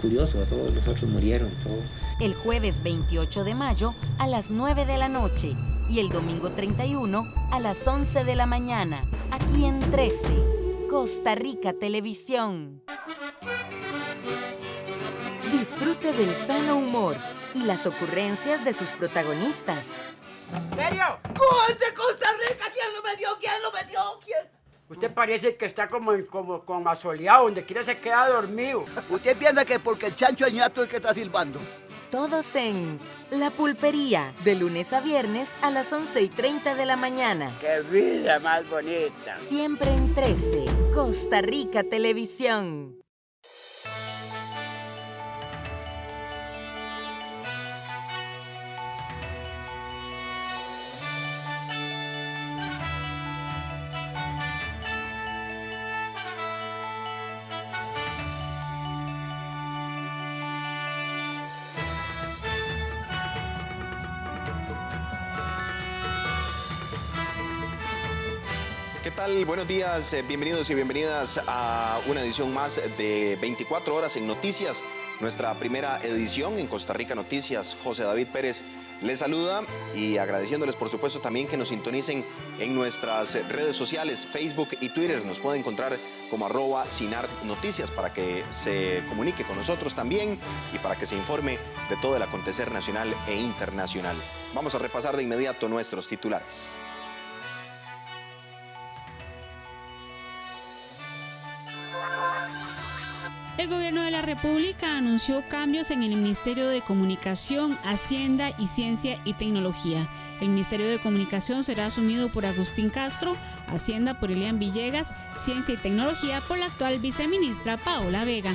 Speaker 21: curioso, todos los otros murieron. Todo.
Speaker 19: El jueves 28 de mayo a las 9 de la noche y el domingo 31 a las 11 de la mañana, aquí en 13, Costa Rica Televisión. Disfrute del sano humor y las ocurrencias de sus protagonistas.
Speaker 22: ¿Serio? ¡Gol de Costa Rica! ¿Quién lo metió? ¿Quién lo metió? ¿Quién?
Speaker 23: Usted parece que está como asoleado, donde quiera se queda dormido.
Speaker 22: Usted piensa que porque el chancho añato es que está silbando.
Speaker 19: Todos en La Pulpería, de lunes a viernes a las 11:30 de la mañana.
Speaker 22: ¡Qué vida más bonita!
Speaker 19: Siempre en 13, Costa Rica Televisión.
Speaker 1: ¿Qué tal? Buenos días, bienvenidos y bienvenidas a una edición más de 24 horas en Noticias, nuestra primera edición en Costa Rica Noticias. José David Pérez les saluda y agradeciéndoles por supuesto también que nos sintonicen en nuestras redes sociales, Facebook y Twitter. Nos puede encontrar como @SINARTNoticias para que se comunique con nosotros también y para que se informe de todo el acontecer nacional e internacional. Vamos a repasar de inmediato nuestros titulares.
Speaker 14: El Gobierno de la República anunció cambios en el Ministerio de Comunicación, Hacienda y Ciencia y Tecnología. El Ministerio de Comunicación será asumido por Agustín Castro, Hacienda por Elian Villegas, Ciencia y Tecnología por la actual viceministra Paola Vega.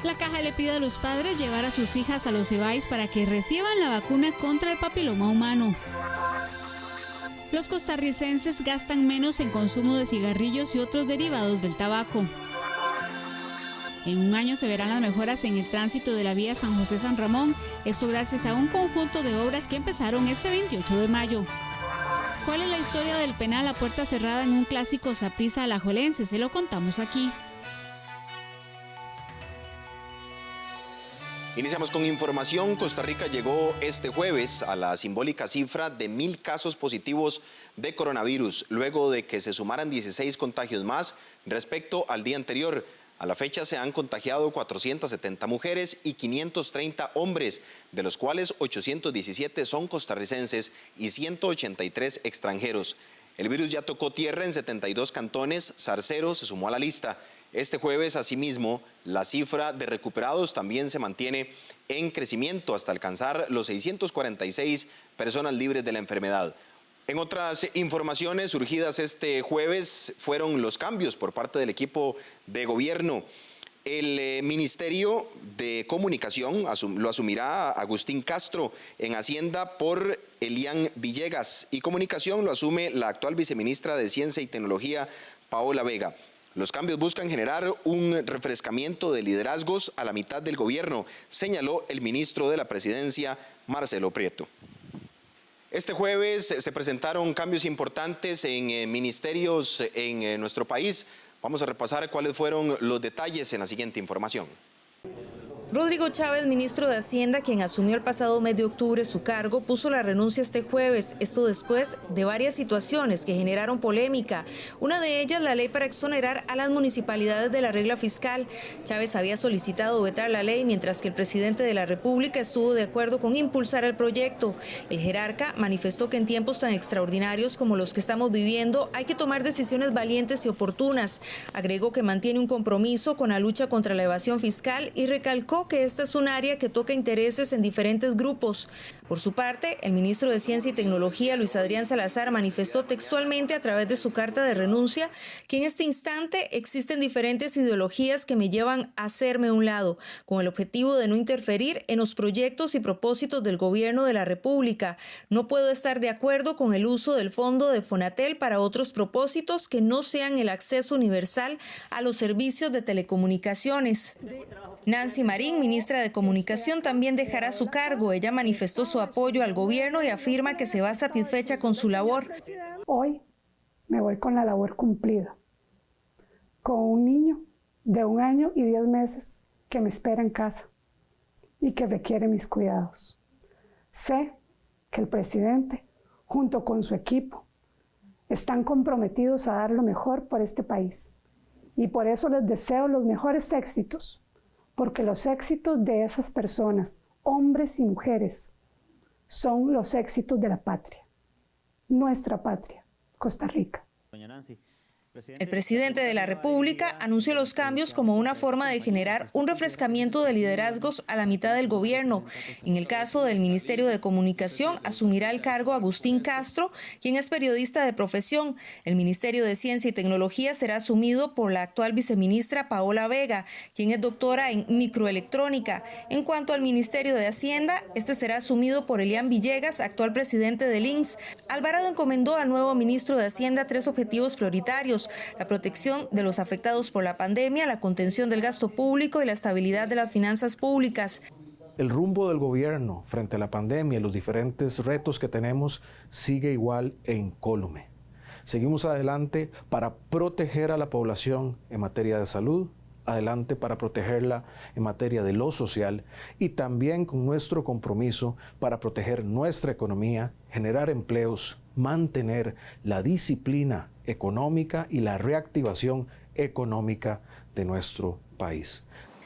Speaker 14: La Caja le pide a los padres llevar a sus hijas a los EBAIS para que reciban la vacuna contra el papiloma humano. Los costarricenses gastan menos en consumo de cigarrillos y otros derivados del tabaco. En un año se verán las mejoras en el tránsito de la vía San José-San Ramón, esto gracias a un conjunto de obras que empezaron este 28 de mayo. ¿Cuál es la historia del penal a puerta cerrada en un clásico saprissa-alajuelense? Se lo contamos aquí.
Speaker 1: Iniciamos con información. Costa Rica llegó este jueves a la simbólica cifra de 1.000 casos positivos de coronavirus, luego de que se sumaran 16 contagios más respecto al día anterior. A la fecha se han contagiado 470 mujeres y 530 hombres, de los cuales 817 son costarricenses y 183 extranjeros. El virus ya tocó tierra en 72 cantones, Zarcero se sumó a la lista. Este jueves, asimismo, la cifra de recuperados también se mantiene en crecimiento hasta alcanzar los 646 personas libres de la enfermedad. En otras informaciones surgidas este jueves fueron los cambios por parte del equipo de gobierno. El Ministerio de Comunicación lo asumirá Agustín Castro, en Hacienda por Elian Villegas, y Comunicación lo asume la actual viceministra de Ciencia y Tecnología, Paola Vega. Los cambios buscan generar un refrescamiento de liderazgos a la mitad del gobierno, señaló el ministro de la Presidencia, Marcelo Prieto. Este jueves se presentaron cambios importantes en ministerios en nuestro país. Vamos a repasar cuáles fueron los detalles en la siguiente información.
Speaker 15: Rodrigo Chávez, ministro de Hacienda, quien asumió el pasado mes de octubre su cargo, puso la renuncia este jueves. Esto después de varias situaciones que generaron polémica. Una de ellas, la ley para exonerar a las municipalidades de la regla fiscal. Chávez había solicitado vetar la ley, mientras que el presidente de la República estuvo de acuerdo con impulsar el proyecto. El jerarca manifestó que en tiempos tan extraordinarios como los que estamos viviendo, hay que tomar decisiones valientes y oportunas. Agregó que mantiene un compromiso con la lucha contra la evasión fiscal y recalcó que esta es un área que toca intereses en diferentes grupos. Por su parte, el ministro de Ciencia y Tecnología, Luis Adrián Salazar, manifestó textualmente a través de su carta de renuncia que en este instante existen diferentes ideologías que me llevan a hacerme a un lado, con el objetivo de no interferir en los proyectos y propósitos del gobierno de la República. No puedo estar de acuerdo con el uso del fondo de Fonatel para otros propósitos que no sean el acceso universal a los servicios de telecomunicaciones. Nancy Marín, ministra de Comunicación, también dejará su cargo. Ella manifestó su apoyo al gobierno y afirma que se va satisfecha con su labor.
Speaker 3: Hoy me voy con la labor cumplida, con un niño de 1 año y 10 meses que me espera en casa y que requiere mis cuidados. Sé que el presidente, junto con su equipo, están comprometidos a dar lo mejor por este país y por eso les deseo los mejores éxitos, porque los éxitos de esas personas, hombres y mujeres, son los éxitos de la patria, nuestra patria, Costa Rica.
Speaker 15: Doña Nancy. El presidente de la República anunció los cambios como una forma de generar un refrescamiento de liderazgos a la mitad del gobierno. En el caso del Ministerio de Comunicación, asumirá el cargo Agustín Castro, quien es periodista de profesión. El Ministerio de Ciencia y Tecnología será asumido por la actual viceministra Paola Vega, quien es doctora en microelectrónica. En cuanto al Ministerio de Hacienda, este será asumido por Elian Villegas, actual presidente del INSS. Alvarado encomendó al nuevo ministro de Hacienda 3 objetivos prioritarios: la protección de los afectados por la pandemia, la contención del gasto público y la estabilidad de las finanzas públicas.
Speaker 4: El rumbo del gobierno frente a la pandemia y los diferentes retos que tenemos sigue igual e incólume. Seguimos adelante para proteger a la población en materia de salud, adelante para protegerla en materia de lo social y también con nuestro compromiso para proteger nuestra economía, generar empleos, mantener la disciplina económica y la reactivación económica de nuestro país.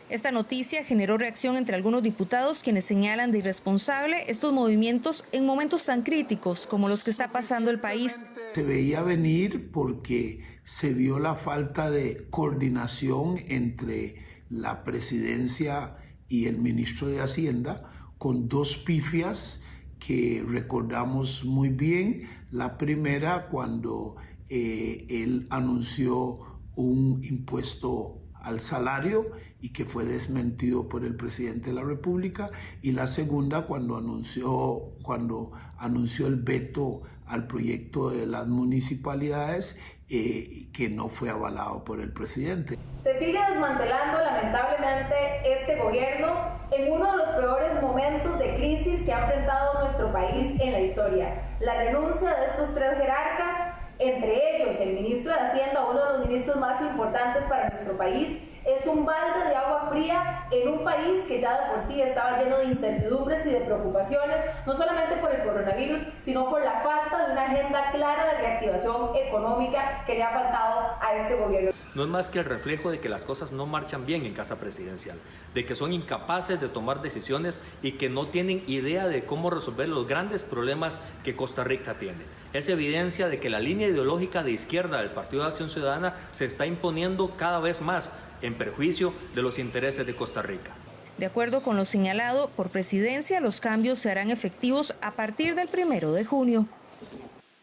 Speaker 15: Esta noticia generó reacción entre algunos diputados, quienes señalan de irresponsable estos movimientos en momentos tan críticos como los que está pasando el país.
Speaker 5: Se veía venir porque se vio la falta de coordinación entre la presidencia y el ministro de Hacienda, con 2 pifias que recordamos muy bien. La primera, cuando él anunció un impuesto al salario y que fue desmentido por el presidente de la República, y la segunda cuando anunció el veto al proyecto de las municipalidades, que no fue avalado por el presidente.
Speaker 7: Se sigue desmantelando lamentablemente este gobierno en uno de los peores momentos de crisis que ha enfrentado nuestro país en la historia. La renuncia de estos 3 jerarcas, entre ellos el ministro de Hacienda, uno de los ministros más importantes para nuestro país, es un balde de agua fría en un país que ya de por sí estaba lleno de incertidumbres y de preocupaciones, no solamente por el coronavirus, sino por la falta de una agenda clara de reactivación económica que le ha faltado a este gobierno.
Speaker 9: No es más que el reflejo de que las cosas no marchan bien en Casa Presidencial, de que son incapaces de tomar decisiones y que no tienen idea de cómo resolver los grandes problemas que Costa Rica tiene. Es evidencia de que la línea ideológica de izquierda del Partido de Acción Ciudadana se está imponiendo cada vez más en perjuicio de los intereses de Costa Rica.
Speaker 15: De acuerdo con lo señalado por Presidencia, los cambios se harán efectivos a partir del 1 de junio.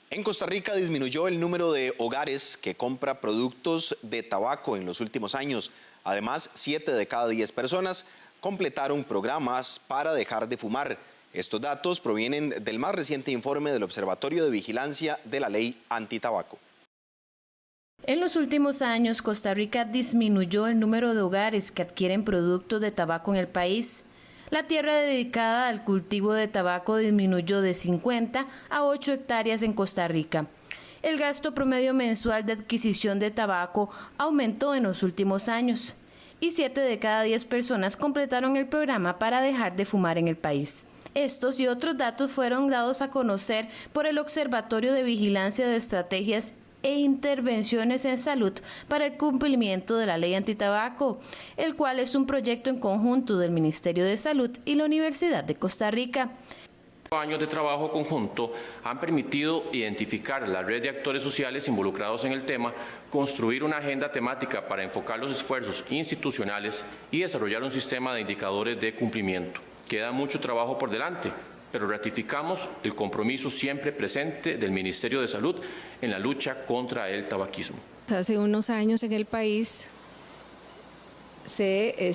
Speaker 1: En Costa Rica disminuyó el número de hogares que compra productos de tabaco en los últimos años. Además, 7 de cada 10 personas completaron programas para dejar de fumar. Estos datos provienen del más reciente informe del Observatorio de Vigilancia de la Ley Antitabaco.
Speaker 8: En los últimos años, Costa Rica disminuyó el número de hogares que adquieren productos de tabaco en el país. La tierra dedicada al cultivo de tabaco disminuyó de 50 a 8 hectáreas en Costa Rica. El gasto promedio mensual de adquisición de tabaco aumentó en los últimos años y 7 de cada 10 personas completaron el programa para dejar de fumar en el país. Estos y otros datos fueron dados a conocer por el Observatorio de Vigilancia de Estrategias e Intervenciones en Salud para el cumplimiento de la Ley Antitabaco, el cual es un proyecto en conjunto del Ministerio de Salud y la Universidad de Costa Rica.
Speaker 10: Años de trabajo conjunto han permitido identificar la red de actores sociales involucrados en el tema, construir una agenda temática para enfocar los esfuerzos institucionales y desarrollar un sistema de indicadores de cumplimiento. Queda mucho trabajo por delante, pero ratificamos el compromiso siempre presente del Ministerio de Salud en la lucha contra el tabaquismo.
Speaker 11: Hace unos años en el país se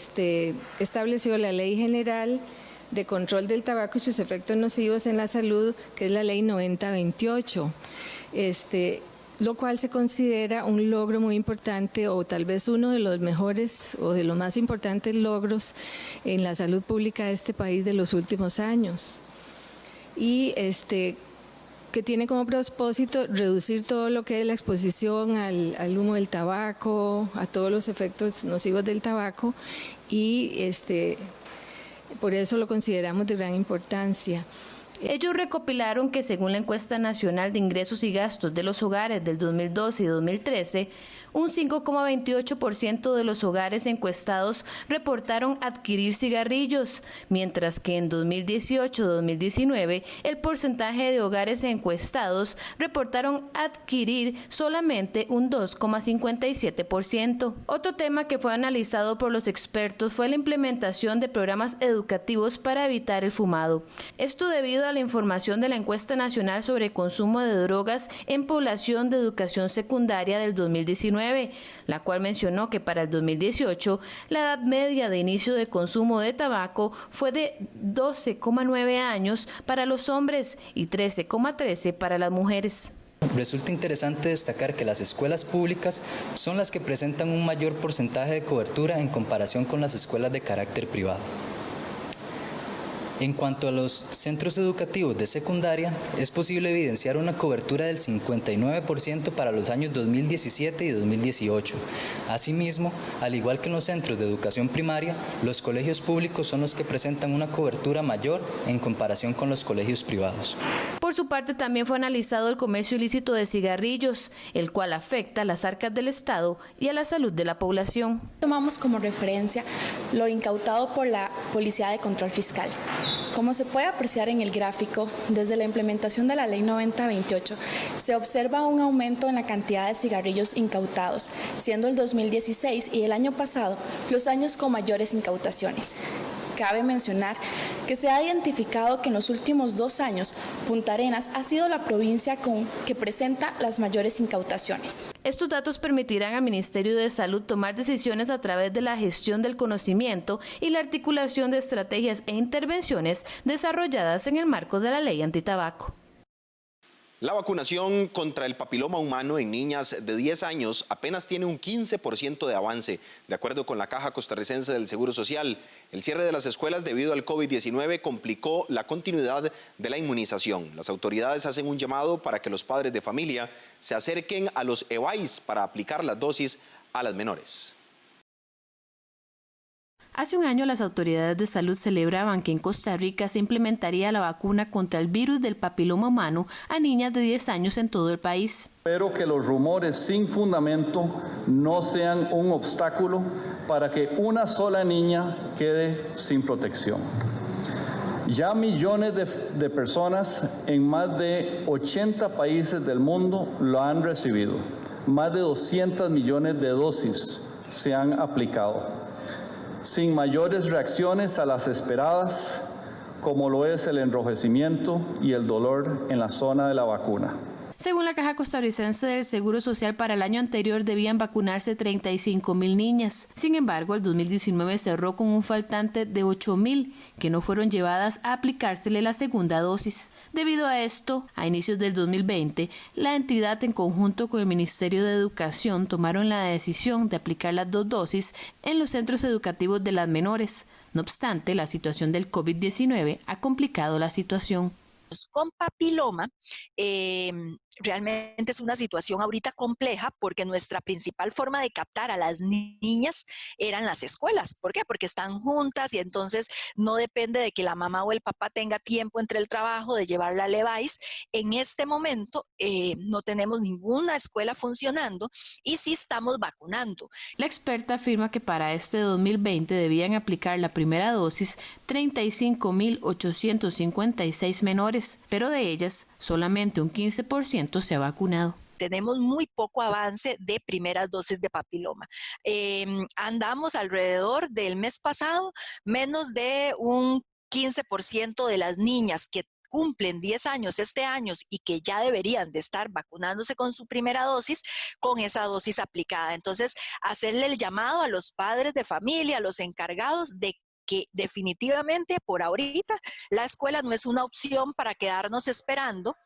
Speaker 11: estableció la Ley General de Control del Tabaco y sus efectos nocivos en la salud, que es la Ley 9028, lo cual se considera un logro muy importante o tal vez uno de los mejores o de los más importantes logros en la salud pública de este país de los últimos años. Y que tiene como propósito reducir todo lo que es la exposición al humo del tabaco, a todos los efectos nocivos del tabaco y por eso lo consideramos de gran importancia.
Speaker 8: Ellos recopilaron que según la encuesta nacional de ingresos y gastos de los hogares del 2012 y 2013, un 5,28% de los hogares encuestados reportaron adquirir cigarrillos, mientras que en 2018-2019 el porcentaje de hogares encuestados reportaron adquirir solamente un 2,57%. Otro tema que fue analizado por los expertos fue la implementación de programas educativos para evitar el fumado. Esto debido a la información de la encuesta nacional sobre consumo de drogas en población de educación secundaria del 2019, la cual mencionó que para el 2018 la edad media de inicio de consumo de tabaco fue de 12,9 años para los hombres y 13,13 para las mujeres.
Speaker 12: Resulta interesante destacar que las escuelas públicas son las que presentan un mayor porcentaje de cobertura en comparación con las escuelas de carácter privado. En cuanto a los centros educativos de secundaria, es posible evidenciar una cobertura del 59% para los años 2017 y 2018. Asimismo, al igual que en los centros de educación primaria, los colegios públicos son los que presentan una cobertura mayor en comparación con los colegios privados.
Speaker 8: Por su parte, también fue analizado el comercio ilícito de cigarrillos, el cual afecta a las arcas del Estado y a la salud de la población.
Speaker 13: Tomamos como referencia lo incautado por la Policía de Control Fiscal. Como se puede apreciar en el gráfico, desde la implementación de la Ley 9028 se observa un aumento en la cantidad de cigarrillos incautados, siendo el 2016 y el año pasado los años con mayores incautaciones. Cabe mencionar que se ha identificado que en los últimos 2 años Punta Arenas ha sido la provincia que presenta las mayores incautaciones.
Speaker 8: Estos datos permitirán al Ministerio de Salud tomar decisiones a través de la gestión del conocimiento y la articulación de estrategias e intervenciones desarrolladas en el marco de la Ley Antitabaco.
Speaker 1: La vacunación contra el papiloma humano en niñas de 10 años apenas tiene un 15% de avance, de acuerdo con la Caja Costarricense del Seguro Social. El cierre de las escuelas debido al COVID-19 complicó la continuidad de la inmunización. Las autoridades hacen un llamado para que los padres de familia se acerquen a los EVAIS para aplicar las dosis a las menores.
Speaker 8: Hace un año las autoridades de salud celebraban que en Costa Rica se implementaría la vacuna contra el virus del papiloma humano a niñas de 10 años en todo el país.
Speaker 24: Espero que los rumores sin fundamento no sean un obstáculo para que una sola niña quede sin protección. Ya millones de personas en más de 80 países del mundo lo han recibido. Más de 200 millones de dosis se han aplicado, sin mayores reacciones a las esperadas, como lo es el enrojecimiento y el dolor en la zona de la vacuna.
Speaker 8: Según la Caja Costarricense del Seguro Social, para el año anterior debían vacunarse 35.000 niñas. Sin embargo, el 2019 cerró con un faltante de 8.000 que no fueron llevadas a aplicársele la segunda dosis. Debido a esto, a inicios del 2020, la entidad en conjunto con el Ministerio de Educación tomaron la decisión de aplicar las 2 dosis en los centros educativos de las menores. No obstante, la situación del COVID-19 ha complicado la situación.
Speaker 6: Con papiloma, realmente es una situación ahorita compleja porque nuestra principal forma de captar a las niñas eran las escuelas. ¿Por qué? Porque están juntas y entonces no depende de que la mamá o el papá tenga tiempo entre el trabajo de llevarla a Levi's. En este momento no tenemos ninguna escuela funcionando y sí estamos vacunando.
Speaker 8: La experta afirma que para este 2020 debían aplicar la primera dosis 35.856 menores, pero de ellas solamente un 15% se ha vacunado.
Speaker 6: Tenemos muy poco avance de primeras dosis de papiloma. Andamos alrededor del mes pasado, menos de un 15% de las niñas que cumplen 10 años este año y que ya deberían de estar vacunándose con su primera dosis, con esa dosis aplicada. Entonces, hacerle el llamado a los padres de familia, a los encargados de que definitivamente por ahorita la escuela no es una opción para quedarnos esperando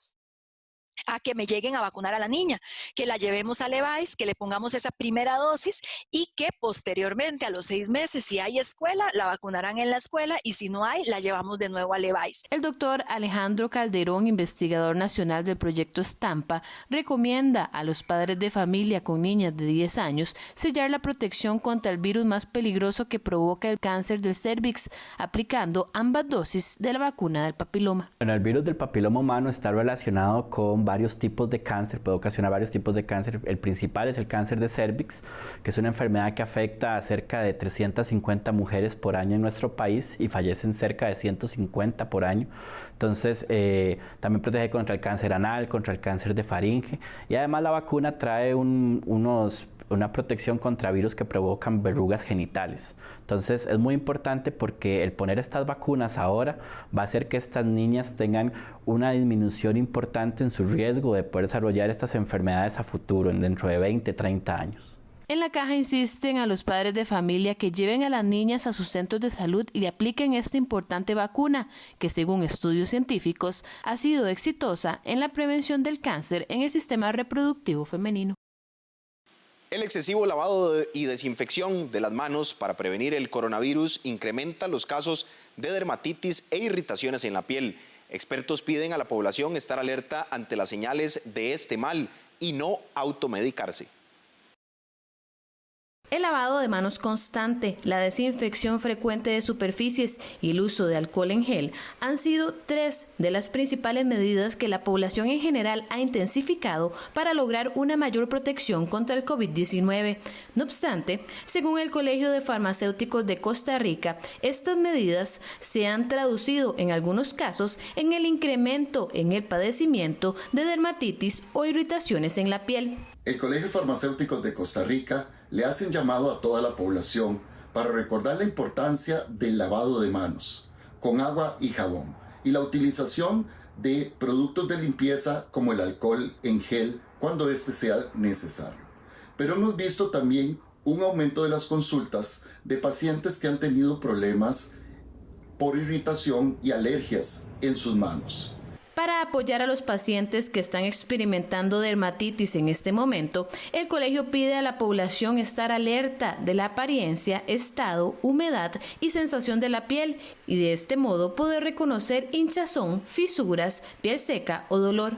Speaker 6: a que me lleguen a vacunar a la niña, que la llevemos a Levi's, que le pongamos esa primera dosis y que posteriormente a los 6 meses, si hay escuela, la vacunarán en la escuela y si no hay, la llevamos de nuevo a Levi's.
Speaker 8: El doctor Alejandro Calderón, investigador nacional del proyecto Estampa, recomienda a los padres de familia con niñas de 10 años sellar la protección contra el virus más peligroso que provoca el cáncer del cérvix, aplicando ambas dosis de la vacuna del papiloma.
Speaker 16: Bueno, el virus del papiloma humano está relacionado con varios tipos de cáncer, puede ocasionar varios tipos de cáncer. El principal es el cáncer de cérvix, que es una enfermedad que afecta a cerca de 350 mujeres por año en nuestro país y fallecen cerca de 150 por año. Entonces, también protege contra el cáncer anal, contra el cáncer de faringe y además la vacuna trae una protección contra virus que provocan verrugas genitales. Entonces es muy importante porque el poner estas vacunas ahora va a hacer que estas niñas tengan una disminución importante en su riesgo de poder desarrollar estas enfermedades a futuro, dentro de 20, 30 años.
Speaker 8: En la caja insisten a los padres de familia que lleven a las niñas a sus centros de salud y le apliquen esta importante vacuna, que según estudios científicos ha sido exitosa en la prevención del cáncer en el sistema reproductivo femenino.
Speaker 1: El excesivo lavado y desinfección de las manos para prevenir el coronavirus incrementa los casos de dermatitis e irritaciones en la piel. Expertos piden a la población estar alerta ante las señales de este mal y no automedicarse.
Speaker 8: El lavado de manos constante, la desinfección frecuente de superficies y el uso de alcohol en gel han sido 3 de las principales medidas que la población en general ha intensificado para lograr una mayor protección contra el COVID-19. No obstante, según el Colegio de Farmacéuticos de Costa Rica, estas medidas se han traducido en algunos casos en el incremento en el padecimiento de dermatitis o irritaciones en la piel.
Speaker 17: El Colegio de Farmacéuticos de Costa Rica le hace un llamado a toda la población para recordar la importancia del lavado de manos con agua y jabón y la utilización de productos de limpieza como el alcohol en gel cuando este sea necesario. Pero hemos visto también un aumento de las consultas de pacientes que han tenido problemas por irritación y alergias en sus manos.
Speaker 8: Para apoyar a los pacientes que están experimentando dermatitis en este momento, el colegio pide a la población estar alerta de la apariencia, estado, humedad y sensación de la piel y de este modo poder reconocer hinchazón, fisuras, piel seca o dolor.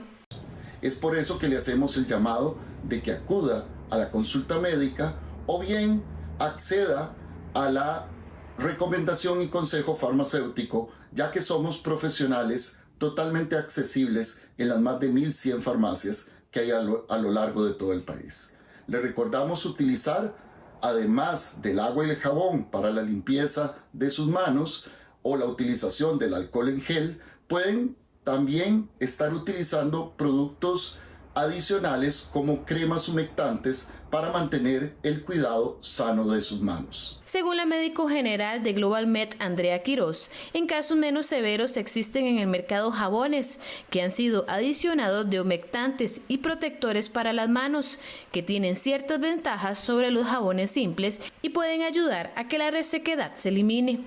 Speaker 17: Es por eso que le hacemos el llamado de que acuda a la consulta médica o bien acceda a la recomendación y consejo farmacéutico, ya que somos profesionales totalmente accesibles en las más de 1.100 farmacias que hay a lo largo de todo el país. Le recordamos utilizar, además del agua y el jabón para la limpieza de sus manos o la utilización del alcohol en gel, pueden también estar utilizando productos adicionales como cremas humectantes para mantener el cuidado sano de sus manos.
Speaker 8: Según la médico general de Global Med, Andrea Quiroz, en casos menos severos existen en el mercado jabones que han sido adicionados de humectantes y protectores para las manos, que tienen ciertas ventajas sobre los jabones simples y pueden ayudar a que la resequedad se elimine.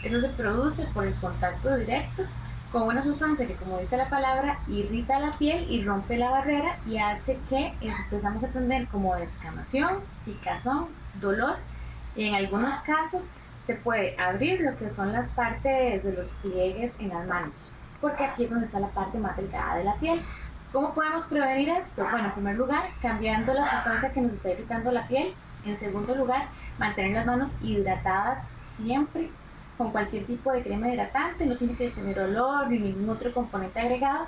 Speaker 2: Eso se produce por el contacto directo con una sustancia que, como dice la palabra, irrita la piel y rompe la barrera y hace que empezamos a tener como descamación, picazón, dolor, y en algunos casos se puede abrir lo que son las partes de los pliegues en las manos, porque aquí es donde está la parte más delgada de la piel. ¿Cómo podemos prevenir esto? Bueno, en primer lugar, cambiando la sustancia que nos está irritando la piel. En segundo lugar, mantener las manos hidratadas siempre, con cualquier tipo de crema hidratante, no tiene que tener olor ni ningún otro componente agregado,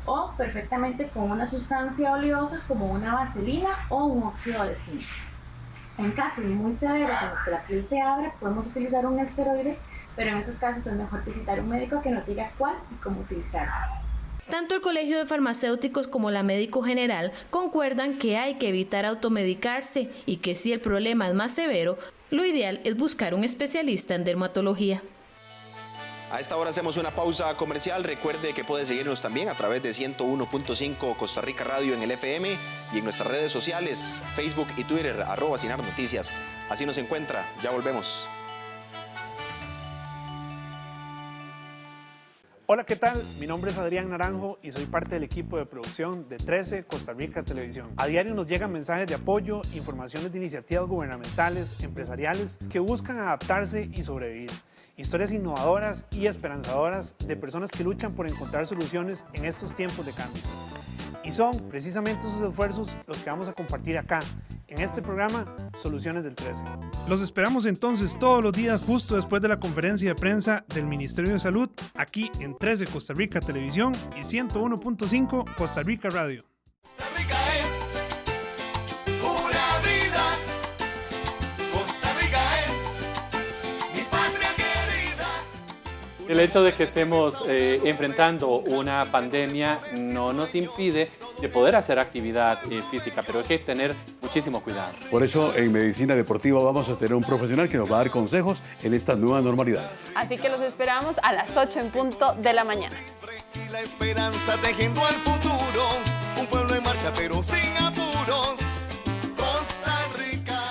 Speaker 2: o perfectamente con una sustancia oleosa como una vaselina o un óxido de zinc. En casos muy severos en los que la piel se abre, podemos utilizar un esteroide, pero en esos casos es mejor visitar a un médico que nos diga cuál y cómo utilizarlo.
Speaker 8: Tanto el Colegio de Farmacéuticos como la médico general concuerdan que hay que evitar automedicarse y que si el problema es más severo, lo ideal es buscar un especialista en dermatología.
Speaker 1: A esta hora hacemos una pausa comercial. Recuerde que puede seguirnos también a través de 101.5 Costa Rica Radio en el FM y en nuestras redes sociales, Facebook y Twitter, @SinarNoticias. Así nos encuentra. Ya volvemos.
Speaker 18: Hola, ¿qué tal? Mi nombre es Adrián Naranjo y soy parte del equipo de producción de 13 Costa Rica Televisión. A diario nos llegan mensajes de apoyo, informaciones de iniciativas gubernamentales, empresariales que buscan adaptarse y sobrevivir. Historias innovadoras y esperanzadoras de personas que luchan por encontrar soluciones en estos tiempos de cambio. Y son precisamente esos esfuerzos los que vamos a compartir acá, en este programa Soluciones del 13. Los esperamos entonces todos los días justo después de la conferencia de prensa del Ministerio de Salud, aquí en 13 Costa Rica Televisión y 101.5 Costa Rica Radio.
Speaker 22: Costa Rica es pura vida. Costa Rica es mi patria querida.
Speaker 20: El hecho de que estemos enfrentando una pandemia no nos impide de poder hacer actividad física, pero hay que tener muchísimo cuidado.
Speaker 21: Por eso en Medicina Deportiva vamos a tener un profesional que nos va a dar consejos en esta nueva normalidad.
Speaker 25: Así que los esperamos a las 8 en punto de la mañana.
Speaker 22: Y la esperanza tejiendo al futuro, un pueblo en marcha pero sin apuros. Costa Rica.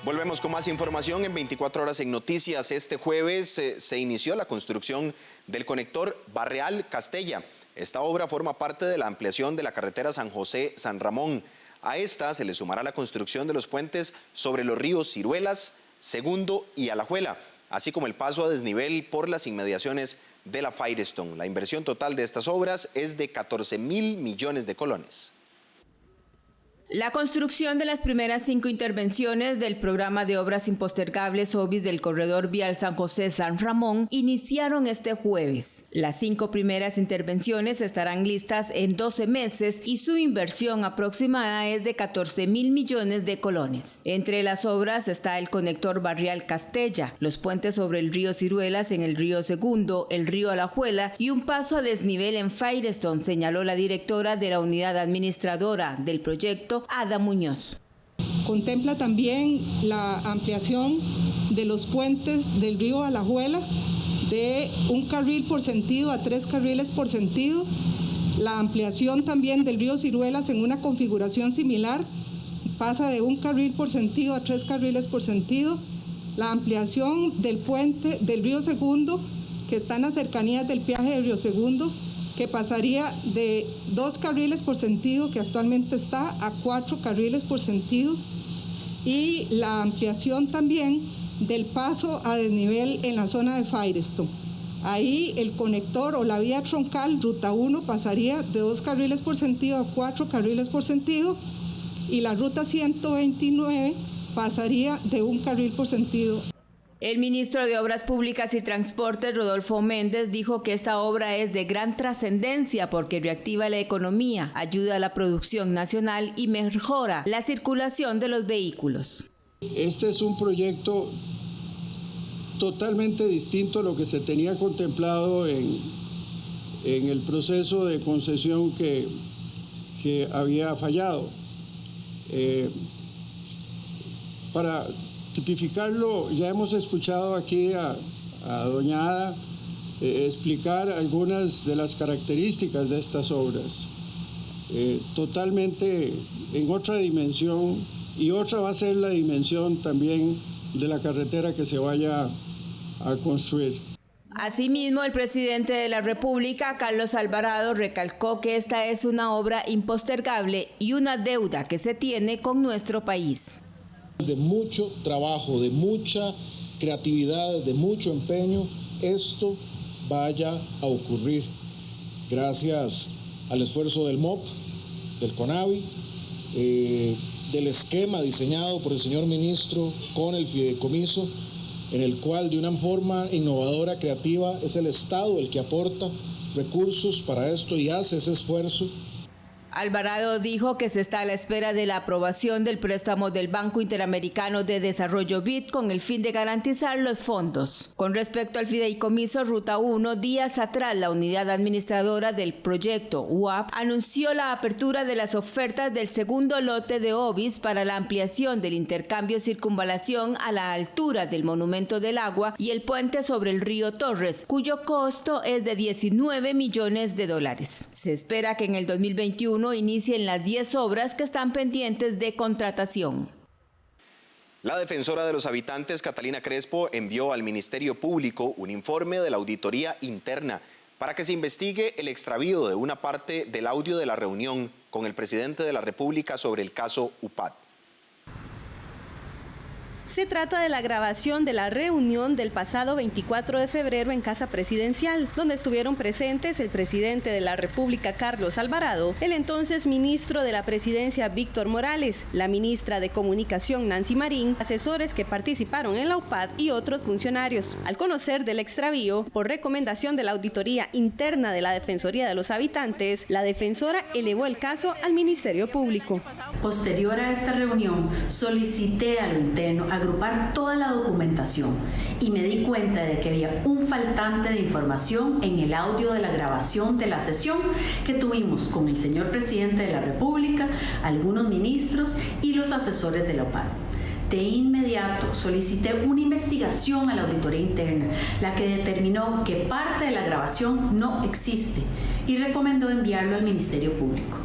Speaker 1: Volvemos con más información en 24 horas en Noticias. Este jueves se inició la construcción del conector Barreal-Castella. Esta obra forma parte de la ampliación de la carretera San José-San Ramón. A esta se le sumará la construcción de los puentes sobre los ríos Ciruelas, Segundo y Alajuela, así como el paso a desnivel por las inmediaciones de la Firestone. La inversión total de estas obras es de 14.000 millones de colones.
Speaker 26: La construcción de las primeras 5 intervenciones del programa de obras impostergables OBIS del corredor vial San José-San Ramón iniciaron este jueves. Las 5 primeras intervenciones estarán listas en 12 meses y su inversión aproximada es de 14.000 millones de colones. Entre las obras está el conector Barreal-Castella, los puentes sobre el río Ciruelas en el río Segundo, el río Alajuela y un paso a desnivel en Firestone, señaló la directora de la unidad administradora del proyecto, Ada Muñoz.
Speaker 27: Contempla también la ampliación de los puentes del río Alajuela de 1 carril por sentido a 3 carriles por sentido, la ampliación también del río Ciruelas en una configuración similar, pasa de 1 carril por sentido a 3 carriles por sentido, la ampliación del puente del río Segundo, que está en las cercanías del peaje del río Segundo, que pasaría de 2 carriles por sentido, que actualmente está, a 4 carriles por sentido, y la ampliación también del paso a desnivel en la zona de Firestone. Ahí el conector o la vía troncal, ruta 1, pasaría de 2 carriles por sentido a 4 carriles por sentido, y la ruta 129 pasaría de 1 carril por sentido.
Speaker 26: El ministro de Obras Públicas y Transportes, Rodolfo Méndez, dijo que esta obra es de gran trascendencia porque reactiva la economía, ayuda a la producción nacional y mejora la circulación de los vehículos.
Speaker 28: Este es un proyecto
Speaker 27: totalmente distinto a lo que se tenía contemplado en el proceso de concesión que había fallado. Para tipificarlo, ya hemos escuchado aquí a doña Ada explicar algunas de las características de estas obras, totalmente en otra dimensión, y otra va a ser la dimensión también de la carretera que se vaya a construir.
Speaker 26: Asimismo, el presidente de la República, Carlos Alvarado, recalcó que esta es una obra impostergable y una deuda que se tiene con nuestro país.
Speaker 3: De mucho trabajo, de mucha creatividad, de mucho empeño, esto vaya a ocurrir. Gracias al esfuerzo del MOP, del CONAVI, del esquema diseñado por el señor ministro con el fideicomiso, en el cual de una forma innovadora, creativa, es el Estado el que aporta recursos para esto y hace ese esfuerzo.
Speaker 26: Alvarado dijo que se está a la espera de la aprobación del préstamo del Banco Interamericano de Desarrollo BID con el fin de garantizar los fondos. Con respecto al fideicomiso Ruta 1, días atrás la unidad administradora del proyecto UAP anunció la apertura de las ofertas del segundo lote de OBIS para la ampliación del intercambio circunvalación a la altura del Monumento del Agua y el puente sobre el río Torres, cuyo costo es de $19 millones. Se espera que en el 2021 inicien las 10 obras que están pendientes de contratación.
Speaker 1: La defensora de los habitantes, Catalina Crespo, envió al Ministerio Público un informe de la auditoría interna para que se investigue el extravío de una parte del audio de la reunión con el presidente de la República sobre el caso UPAD.
Speaker 4: Se trata de la grabación de la reunión del pasado 24 de febrero en Casa Presidencial, donde estuvieron presentes el presidente de la República, Carlos Alvarado, el entonces ministro de la Presidencia, Víctor Morales, la ministra de Comunicación, Nancy Marín, asesores que participaron en la UPAD y otros funcionarios. Al conocer del extravío, por recomendación de la auditoría interna de la Defensoría de los Habitantes, la defensora elevó el caso al Ministerio Público.
Speaker 5: Posterior a esta reunión, solicité a lo interno agrupar toda la documentación y me di cuenta de que había un faltante de información en el audio de la grabación de la sesión que tuvimos con el señor presidente de la República, algunos ministros y los asesores de la UPAD. De inmediato solicité una investigación a la auditoría interna, la que determinó que parte de la grabación no existe y recomendó enviarlo al Ministerio Público.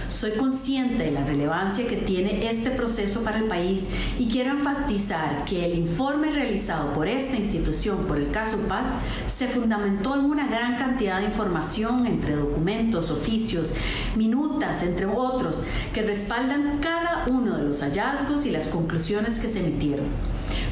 Speaker 5: Soy consciente de la relevancia que tiene este proceso para el país y quiero enfatizar que el informe realizado por esta institución por el caso UPAD se fundamentó en una gran cantidad de información entre documentos, oficios, minutas, entre otros, que respaldan cada uno de los hallazgos y las conclusiones que se emitieron.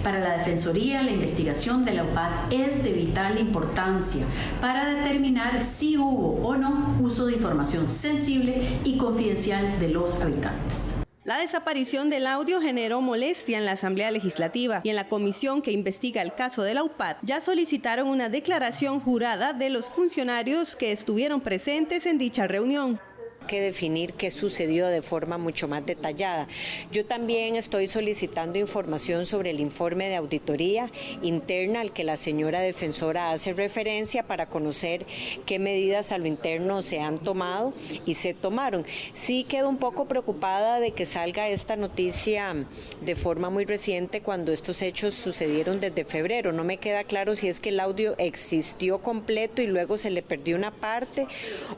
Speaker 5: Para la Defensoría, la investigación de la UPAD es de vital importancia para determinar si hubo o no uso de información sensible y confidencial de los habitantes.
Speaker 4: La desaparición del audio generó molestia en la Asamblea Legislativa y en la comisión que investiga el caso de la UPAD ya solicitaron una declaración jurada de los funcionarios que estuvieron presentes en dicha reunión.
Speaker 7: Que definir qué sucedió de forma mucho más detallada. Yo también estoy solicitando información sobre el informe de auditoría interna al que la señora defensora hace referencia para conocer qué medidas a lo interno se han tomado y se tomaron. Sí quedo un poco preocupada de que salga esta noticia de forma muy reciente cuando estos hechos sucedieron desde febrero. No me queda claro si es que el audio existió completo y luego se le perdió una parte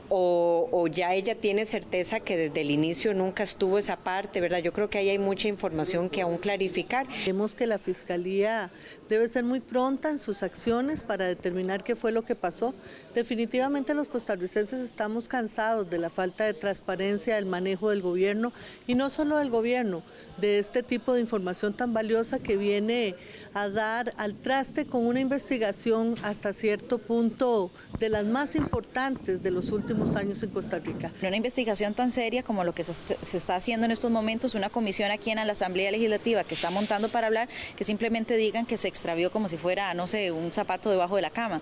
Speaker 7: o ya ella tiene certeza que desde el inicio nunca estuvo esa parte, ¿verdad? Yo creo que ahí hay mucha información que aún clarificar.
Speaker 14: Vemos que la Fiscalía debe ser muy pronta en sus acciones para determinar qué fue lo que pasó. Definitivamente los costarricenses estamos cansados de la falta de transparencia del manejo del gobierno y no solo del gobierno, de este tipo de información tan valiosa que viene a dar al traste con una investigación hasta cierto punto de las más importantes de los últimos años en Costa Rica.
Speaker 4: Una
Speaker 9: investigación tan seria como lo que se está haciendo en estos momentos, una comisión aquí en la Asamblea Legislativa que está montando para hablar, que simplemente digan que se extravió como si fuera, no sé, un zapato debajo de la cama.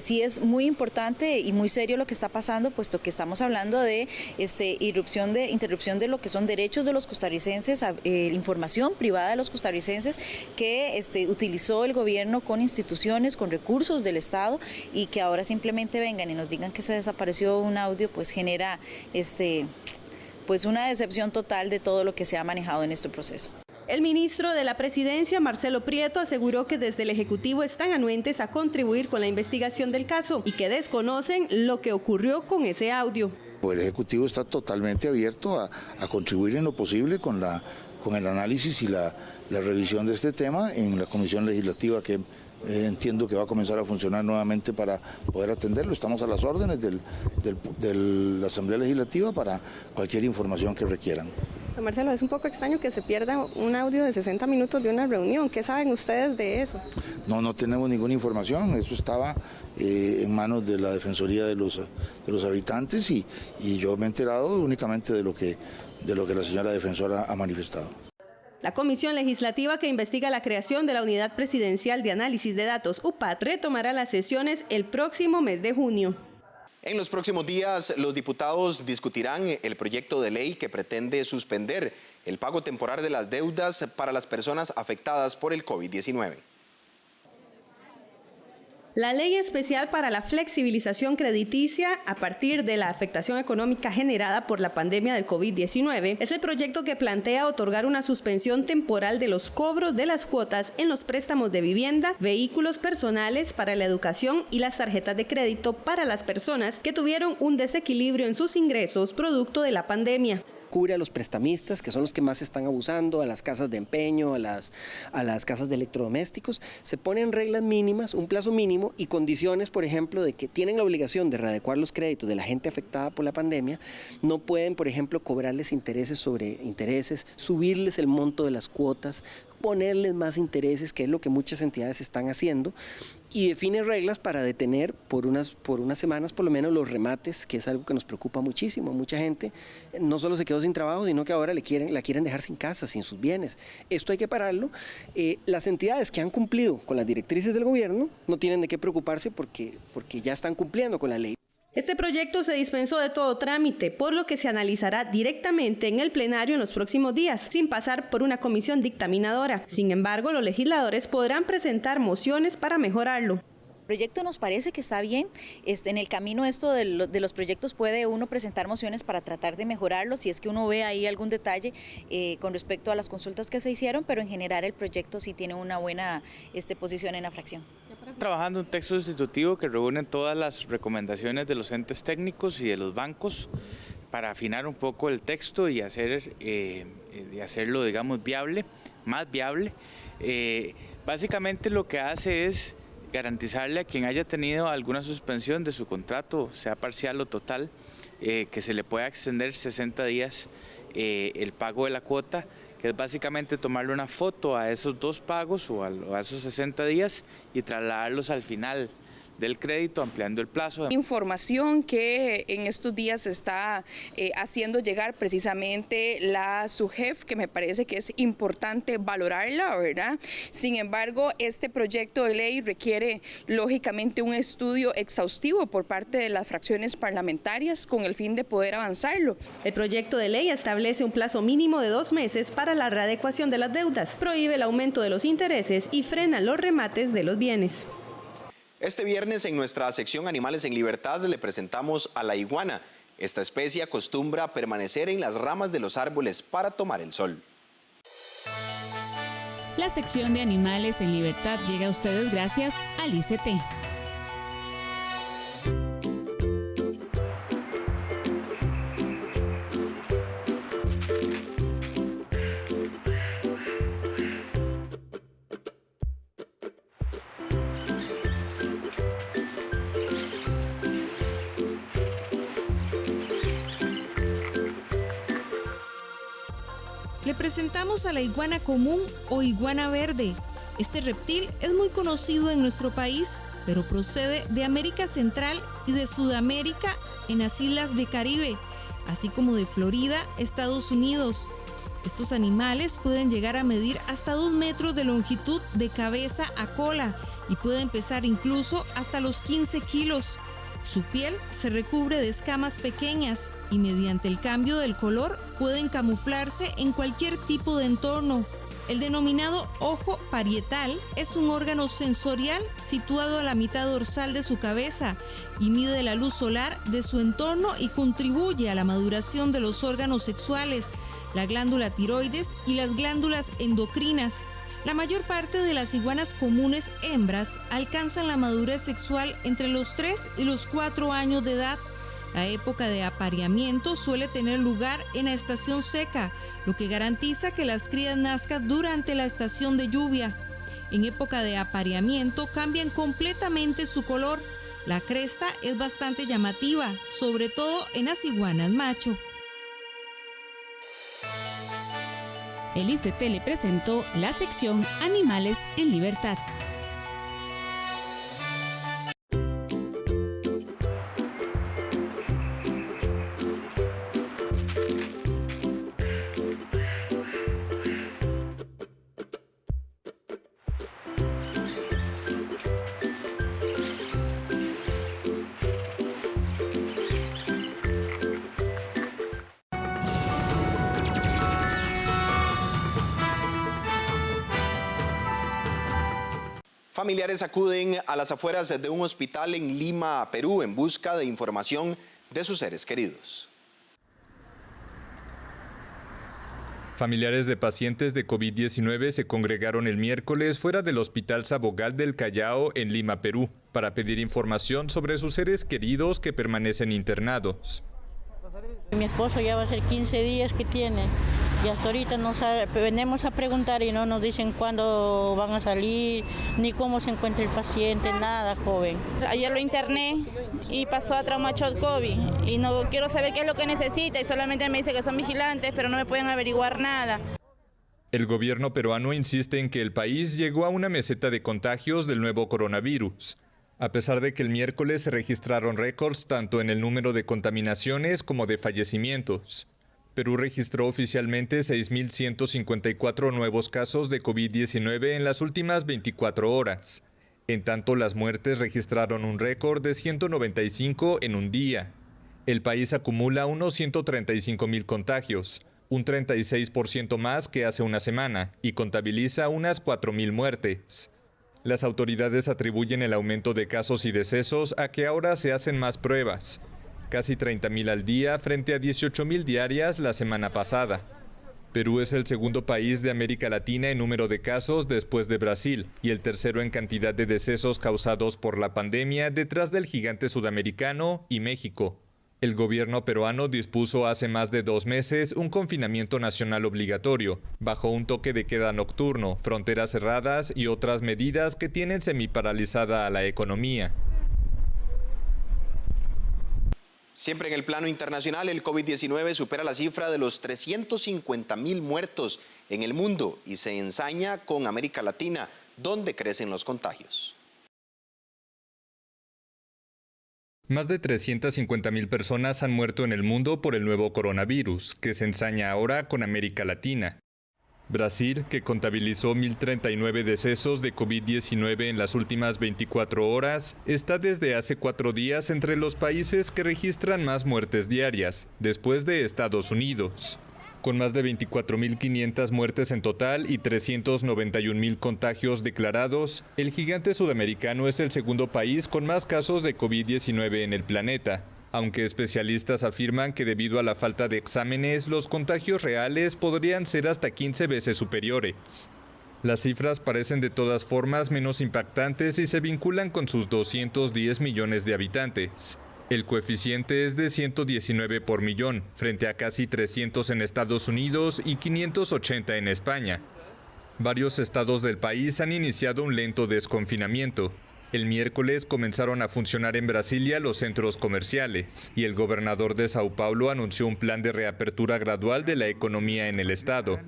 Speaker 9: Sí es muy importante y muy serio lo que está pasando, puesto que estamos hablando de interrupción de lo que son derechos de los costarricenses, información privada de los costarricenses que utilizó el gobierno con instituciones, con recursos del Estado, y que ahora simplemente vengan y nos digan que se desapareció un audio, pues genera pues una decepción total de todo lo que se ha manejado en este proceso.
Speaker 4: El ministro de la Presidencia, Marcelo Prieto, aseguró que desde el Ejecutivo están anuentes a contribuir con la investigación del caso y que desconocen lo que ocurrió con ese audio.
Speaker 10: El Ejecutivo está totalmente abierto a contribuir en lo posible con el análisis y la revisión de este tema en la Comisión Legislativa que entiendo que va a comenzar a funcionar nuevamente para poder atenderlo. Estamos a las órdenes de la Asamblea Legislativa para cualquier información que requieran.
Speaker 11: Marcelo, es un poco extraño que se pierda un audio de 60 minutos de una reunión. ¿Qué saben ustedes de eso?
Speaker 10: No tenemos ninguna información. Eso estaba en manos de la Defensoría de los habitantes y yo me he enterado únicamente de lo que la señora defensora ha manifestado.
Speaker 4: La Comisión Legislativa que investiga la creación de la Unidad Presidencial de Análisis de Datos, UPAD, retomará las sesiones el próximo mes de junio.
Speaker 1: En los próximos días, los diputados discutirán el proyecto de ley que pretende suspender el pago temporal de las deudas para las personas afectadas por el COVID-19.
Speaker 4: La Ley Especial para la Flexibilización Crediticia a partir de la afectación económica generada por la pandemia del COVID-19 es el proyecto que plantea otorgar una suspensión temporal de los cobros de las cuotas en los préstamos de vivienda, vehículos personales para la educación y las tarjetas de crédito para las personas que tuvieron un desequilibrio en sus ingresos producto de la pandemia.
Speaker 12: Cubre a los prestamistas, que son los que más están abusando, a las casas de empeño, a las casas de electrodomésticos. Se ponen reglas mínimas, un plazo mínimo y condiciones, por ejemplo, de que tienen la obligación de readecuar los créditos de la gente afectada por la pandemia. No pueden, por ejemplo, cobrarles intereses sobre intereses, subirles el monto de las cuotas, ponerles más intereses, que es lo que muchas entidades están haciendo, y define reglas para detener por unas semanas por lo menos los remates, que es algo que nos preocupa muchísimo. Mucha gente no solo se quedó sin trabajo, sino que ahora la quieren dejar sin casa, sin sus bienes. Esto hay que pararlo. Las entidades que han cumplido con las directrices del gobierno no tienen de qué preocuparse porque ya están cumpliendo con la ley.
Speaker 4: Este proyecto se dispensó de todo trámite, por lo que se analizará directamente en el plenario en los próximos días, sin pasar por una comisión dictaminadora. Sin embargo, los legisladores podrán presentar mociones para mejorarlo.
Speaker 9: El proyecto nos parece que está bien. En el camino esto de los proyectos puede uno presentar mociones para tratar de mejorarlo, si es que uno ve ahí algún detalle con respecto a las consultas que se hicieron, pero en general el proyecto sí tiene una buena posición en la fracción.
Speaker 15: Trabajando un texto sustitutivo que reúne todas las recomendaciones de los entes técnicos y de los bancos para afinar un poco el texto y hacerlo, digamos, más viable. Básicamente lo que hace es garantizarle a quien haya tenido alguna suspensión de su contrato, sea parcial o total, que se le pueda extender 60 días el pago de la cuota, que es básicamente tomarle una foto a esos dos pagos o a esos 60 días y trasladarlos al final del crédito, ampliando el plazo.
Speaker 19: Información que en estos días está haciendo llegar precisamente la SUGEF, que me parece que es importante valorarla, ¿verdad? Sin embargo, este proyecto de ley requiere lógicamente un estudio exhaustivo por parte de las fracciones parlamentarias con el fin de poder avanzarlo.
Speaker 4: El proyecto de ley establece un plazo mínimo de 2 meses para la readecuación de las deudas, prohíbe el aumento de los intereses y frena los remates de los bienes.
Speaker 1: Este viernes en nuestra sección Animales en Libertad le presentamos a la iguana. Esta especie acostumbra permanecer en las ramas de los árboles para tomar el sol.
Speaker 23: La sección de Animales en Libertad llega a ustedes gracias al ICT.
Speaker 28: Le presentamos a la iguana común o iguana verde. Este reptil es muy conocido en nuestro país, pero procede de América Central y de Sudamérica en las islas de Caribe. así como de Florida, Estados Unidos. Estos animales pueden llegar a medir hasta 2 metros de longitud de cabeza a cola y pueden pesar incluso hasta los 15 kilos. Su piel se recubre de escamas pequeñas y mediante el cambio del color pueden camuflarse en cualquier tipo de entorno. El denominado ojo parietal es un órgano sensorial situado a la mitad dorsal de su cabeza y mide la luz solar de su entorno y contribuye a la maduración de los órganos sexuales, la glándula tiroides y las glándulas endocrinas. La mayor parte de las iguanas comunes hembras alcanzan la madurez sexual entre los 3 y los 4 años de edad. La época de apareamiento suele tener lugar en la estación seca, lo que garantiza que las crías nazcan durante la estación de lluvia. En época de apareamiento cambian completamente su color. La cresta es bastante llamativa, sobre todo en las iguanas macho.
Speaker 23: El ICT le presentó la sección Animales en Libertad.
Speaker 1: Familiares acuden a las afueras de un hospital en Lima, Perú, en busca de información de sus seres queridos.
Speaker 2: Familiares de pacientes de COVID-19 se congregaron el miércoles fuera del Hospital Sabogal del Callao en Lima, Perú, para pedir información sobre sus seres queridos que permanecen internados.
Speaker 6: Mi esposo ya va a ser 15 días que tiene y hasta ahorita no sabe, venimos a preguntar y no nos dicen cuándo van a salir, ni cómo se encuentra el paciente, nada, joven.
Speaker 8: Ayer lo interné y pasó a trauma shock COVID y no quiero saber qué es lo que necesita y solamente me dice que son vigilantes, pero no me pueden averiguar nada.
Speaker 2: El gobierno peruano insiste en que el país llegó a una meseta de contagios del nuevo coronavirus, a pesar de que el miércoles se registraron récords tanto en el número de contaminaciones como de fallecimientos. Perú registró oficialmente 6.154 nuevos casos de COVID-19 en las últimas 24 horas. En tanto, las muertes registraron un récord de 195 en un día. El país acumula unos 135.000 contagios, un 36% más que hace una semana, y contabiliza unas 4.000 muertes. Las autoridades atribuyen el aumento de casos y decesos a que ahora se hacen más pruebas, casi 30.000 al día frente a 18.000 diarias la semana pasada. Perú es el segundo país de América Latina en número de casos después de Brasil y el tercero en cantidad de decesos causados por la pandemia detrás del gigante sudamericano y México. El gobierno peruano dispuso hace más de 2 meses un confinamiento nacional obligatorio, bajo un toque de queda nocturno, fronteras cerradas y otras medidas que tienen semiparalizada a la economía.
Speaker 1: Siempre en el plano internacional, el COVID-19 supera la cifra de los 350.000 muertos en el mundo y se ensaña con América Latina, donde crecen los contagios.
Speaker 2: Más de 350.000 personas han muerto en el mundo por el nuevo coronavirus, que se ensaña ahora con América Latina. Brasil, que contabilizó 1.039 decesos de COVID-19 en las últimas 24 horas, está desde hace 4 días entre los países que registran más muertes diarias, después de Estados Unidos. Con más de 24.500 muertes en total y 391.000 contagios declarados, el gigante sudamericano es el segundo país con más casos de COVID-19 en el planeta, aunque especialistas afirman que debido a la falta de exámenes, los contagios reales podrían ser hasta 15 veces superiores. Las cifras parecen de todas formas menos impactantes y se vinculan con sus 210 millones de habitantes. El coeficiente es de 119 por millón, frente a casi 300 en Estados Unidos y 580 en España. Varios estados del país han iniciado un lento desconfinamiento. El miércoles comenzaron a funcionar en Brasilia los centros comerciales y el gobernador de Sao Paulo anunció un plan de reapertura gradual de la economía en el estado.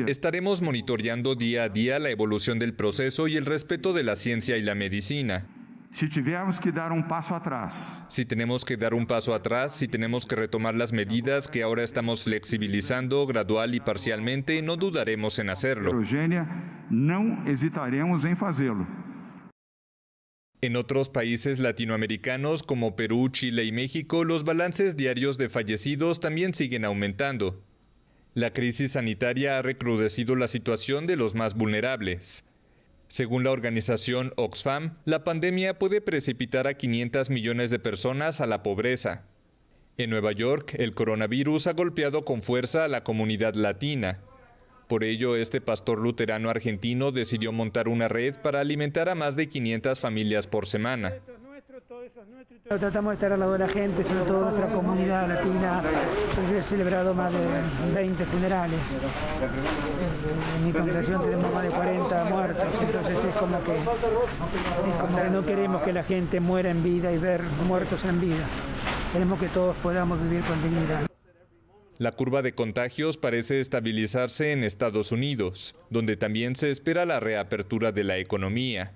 Speaker 2: Estaremos monitoreando día a día la evolución del proceso y el respeto de la ciencia y la medicina.
Speaker 13: Si tivermos que dar un paso atrás.
Speaker 2: Si tenemos que dar un paso atrás, si tenemos que retomar las medidas que ahora estamos flexibilizando gradual y parcialmente, no dudaremos en hacerlo.
Speaker 13: Heterogênea, não hesitaremos em fazê-lo.
Speaker 2: En otros países latinoamericanos como Perú, Chile y México, los balances diarios de fallecidos también siguen aumentando. La crisis sanitaria ha recrudecido la situación de los más vulnerables. Según la organización Oxfam, la pandemia puede precipitar a 500 millones de personas a la pobreza. En Nueva York, el coronavirus ha golpeado con fuerza a la comunidad latina. Por ello, este pastor luterano argentino decidió montar una red para alimentar a más de 500 familias por semana.
Speaker 16: Tratamos de estar al lado de la gente, sobre todo nuestra comunidad latina. He celebrado más de 20 funerales. En mi congregación tenemos más de 40 muertos, entonces es como que no queremos que la gente muera en vida y ver muertos en vida. Queremos que todos podamos vivir con dignidad.
Speaker 2: La curva de contagios parece estabilizarse en Estados Unidos, donde también se espera la reapertura de la economía.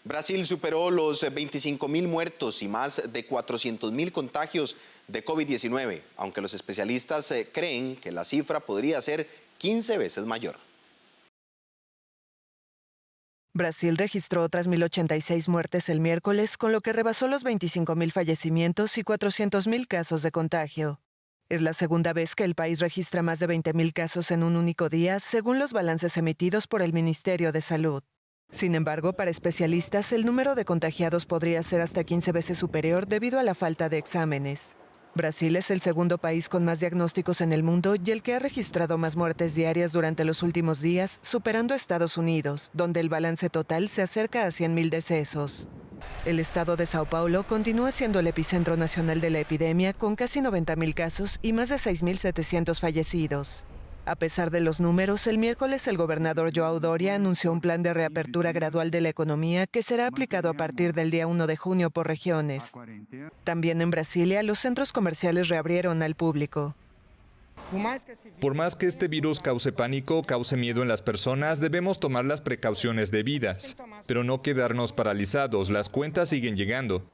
Speaker 1: Brasil superó los 25.000 muertos y más de 400.000 contagios de COVID-19, aunque los especialistas creen que la cifra podría ser 15 veces mayor.
Speaker 17: Brasil registró otras 1.086 muertes el miércoles, con lo que rebasó los 25.000 fallecimientos y 400.000 casos de contagio. Es la segunda vez que el país registra más de 20.000 casos en un único día, según los balances emitidos por el Ministerio de Salud. Sin embargo, para especialistas, el número de contagiados podría ser hasta 15 veces superior debido a la falta de exámenes. Brasil es el segundo país con más diagnósticos en el mundo y el que ha registrado más muertes diarias durante los últimos días, superando a Estados Unidos, donde el balance total se acerca a 100.000 decesos. El estado de Sao Paulo continúa siendo el epicentro nacional de la epidemia, con casi 90.000 casos y más de 6.700 fallecidos. A pesar de los números, el miércoles el gobernador João Doria anunció un plan de reapertura gradual de la economía que será aplicado a partir del día 1 de junio por regiones. También en Brasilia, los centros comerciales reabrieron al público.
Speaker 2: Por más que este virus cause pánico, cause miedo en las personas, debemos tomar las precauciones debidas, pero no quedarnos paralizados, las cuentas siguen llegando.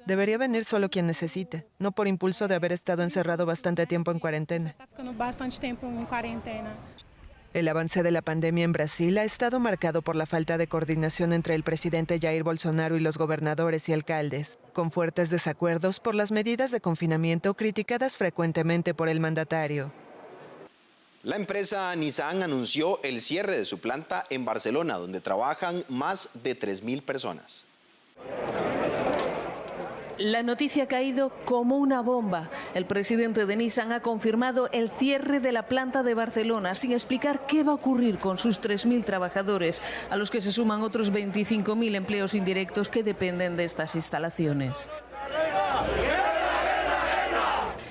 Speaker 18: Debería
Speaker 17: venir solo quien necesite, no por impulso de haber estado encerrado bastante tiempo en cuarentena. El avance de la pandemia en Brasil ha estado marcado por la falta de coordinación entre el presidente Jair Bolsonaro y los gobernadores y alcaldes, con fuertes desacuerdos por las medidas de confinamiento criticadas frecuentemente por el mandatario.
Speaker 1: La empresa Nissan anunció el cierre de su planta en Barcelona, donde trabajan más de 3.000 personas.
Speaker 20: La noticia ha caído como una bomba. El presidente de Nissan ha confirmado el cierre de la planta de Barcelona, sin explicar qué va a ocurrir con sus 3.000 trabajadores, a los que se suman otros 25.000 empleos indirectos que dependen de estas instalaciones.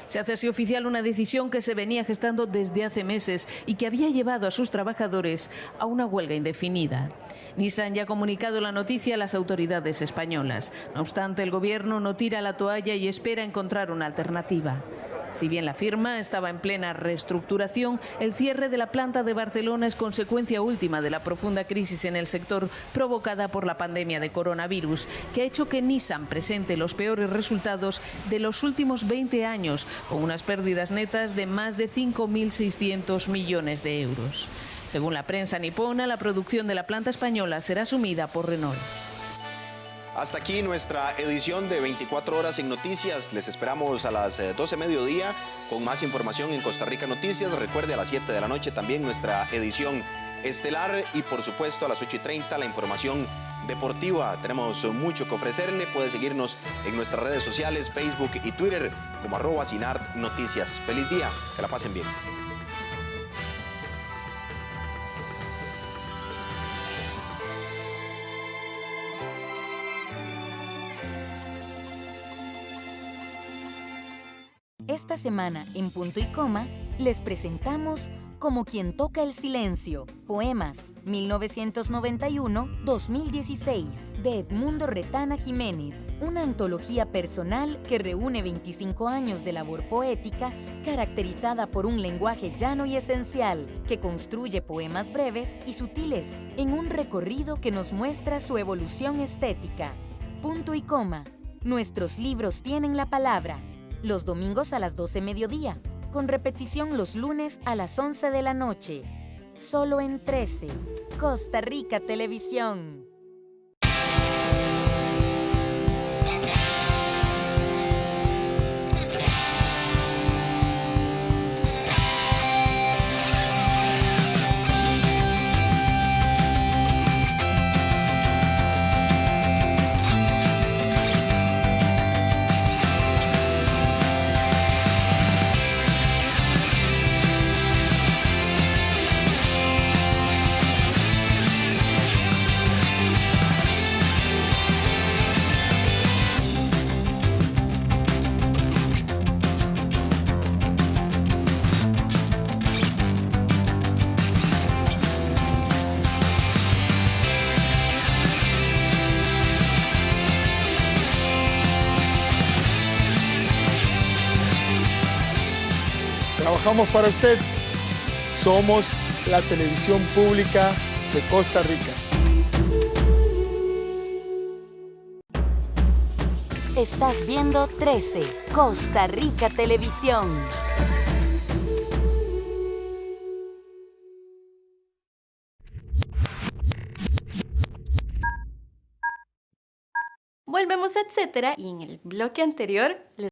Speaker 20: Se hace así oficial una decisión que se venía gestando desde hace meses y que había llevado a sus trabajadores a una huelga indefinida. Nissan ya ha comunicado la noticia a las autoridades españolas. No obstante, el gobierno no tira la toalla y espera encontrar una alternativa. Si bien la firma estaba en plena reestructuración, el cierre de la planta de Barcelona es consecuencia última de la profunda crisis en el sector provocada por la pandemia de coronavirus, que ha hecho que Nissan presente los peores resultados de los últimos 20 años, con unas pérdidas netas de más de 5.600 millones de euros. Según la prensa nipona, la producción de la planta española será asumida por Renault.
Speaker 1: Hasta aquí nuestra edición de 24 horas en noticias. Les esperamos a las 12 mediodía con más información en Costa Rica Noticias. Recuerde, a las 7 de la noche también nuestra edición estelar y por supuesto a las 8:30 la información deportiva. Tenemos mucho que ofrecerle. Puede seguirnos en nuestras redes sociales, Facebook y Twitter como @SINARTNoticias. Feliz día, que la pasen bien.
Speaker 21: Esta semana, en Punto y Coma, les presentamos Como quien toca el silencio, poemas, 1991-2016, de Edmundo Retana Jiménez, una antología personal que reúne 25 años de labor poética caracterizada por un lenguaje llano y esencial que construye poemas breves y sutiles en un recorrido que nos muestra su evolución estética. Punto y coma. Nuestros libros tienen la palabra. Los domingos a las 12 mediodía, con repetición los lunes a las 11 de la noche. Solo en 13, Costa Rica Televisión.
Speaker 3: Trabajamos para usted. Somos la televisión pública de Costa Rica.
Speaker 21: Estás viendo 13, Costa Rica Televisión.
Speaker 5: Volvemos a Etcétera y en el bloque anterior les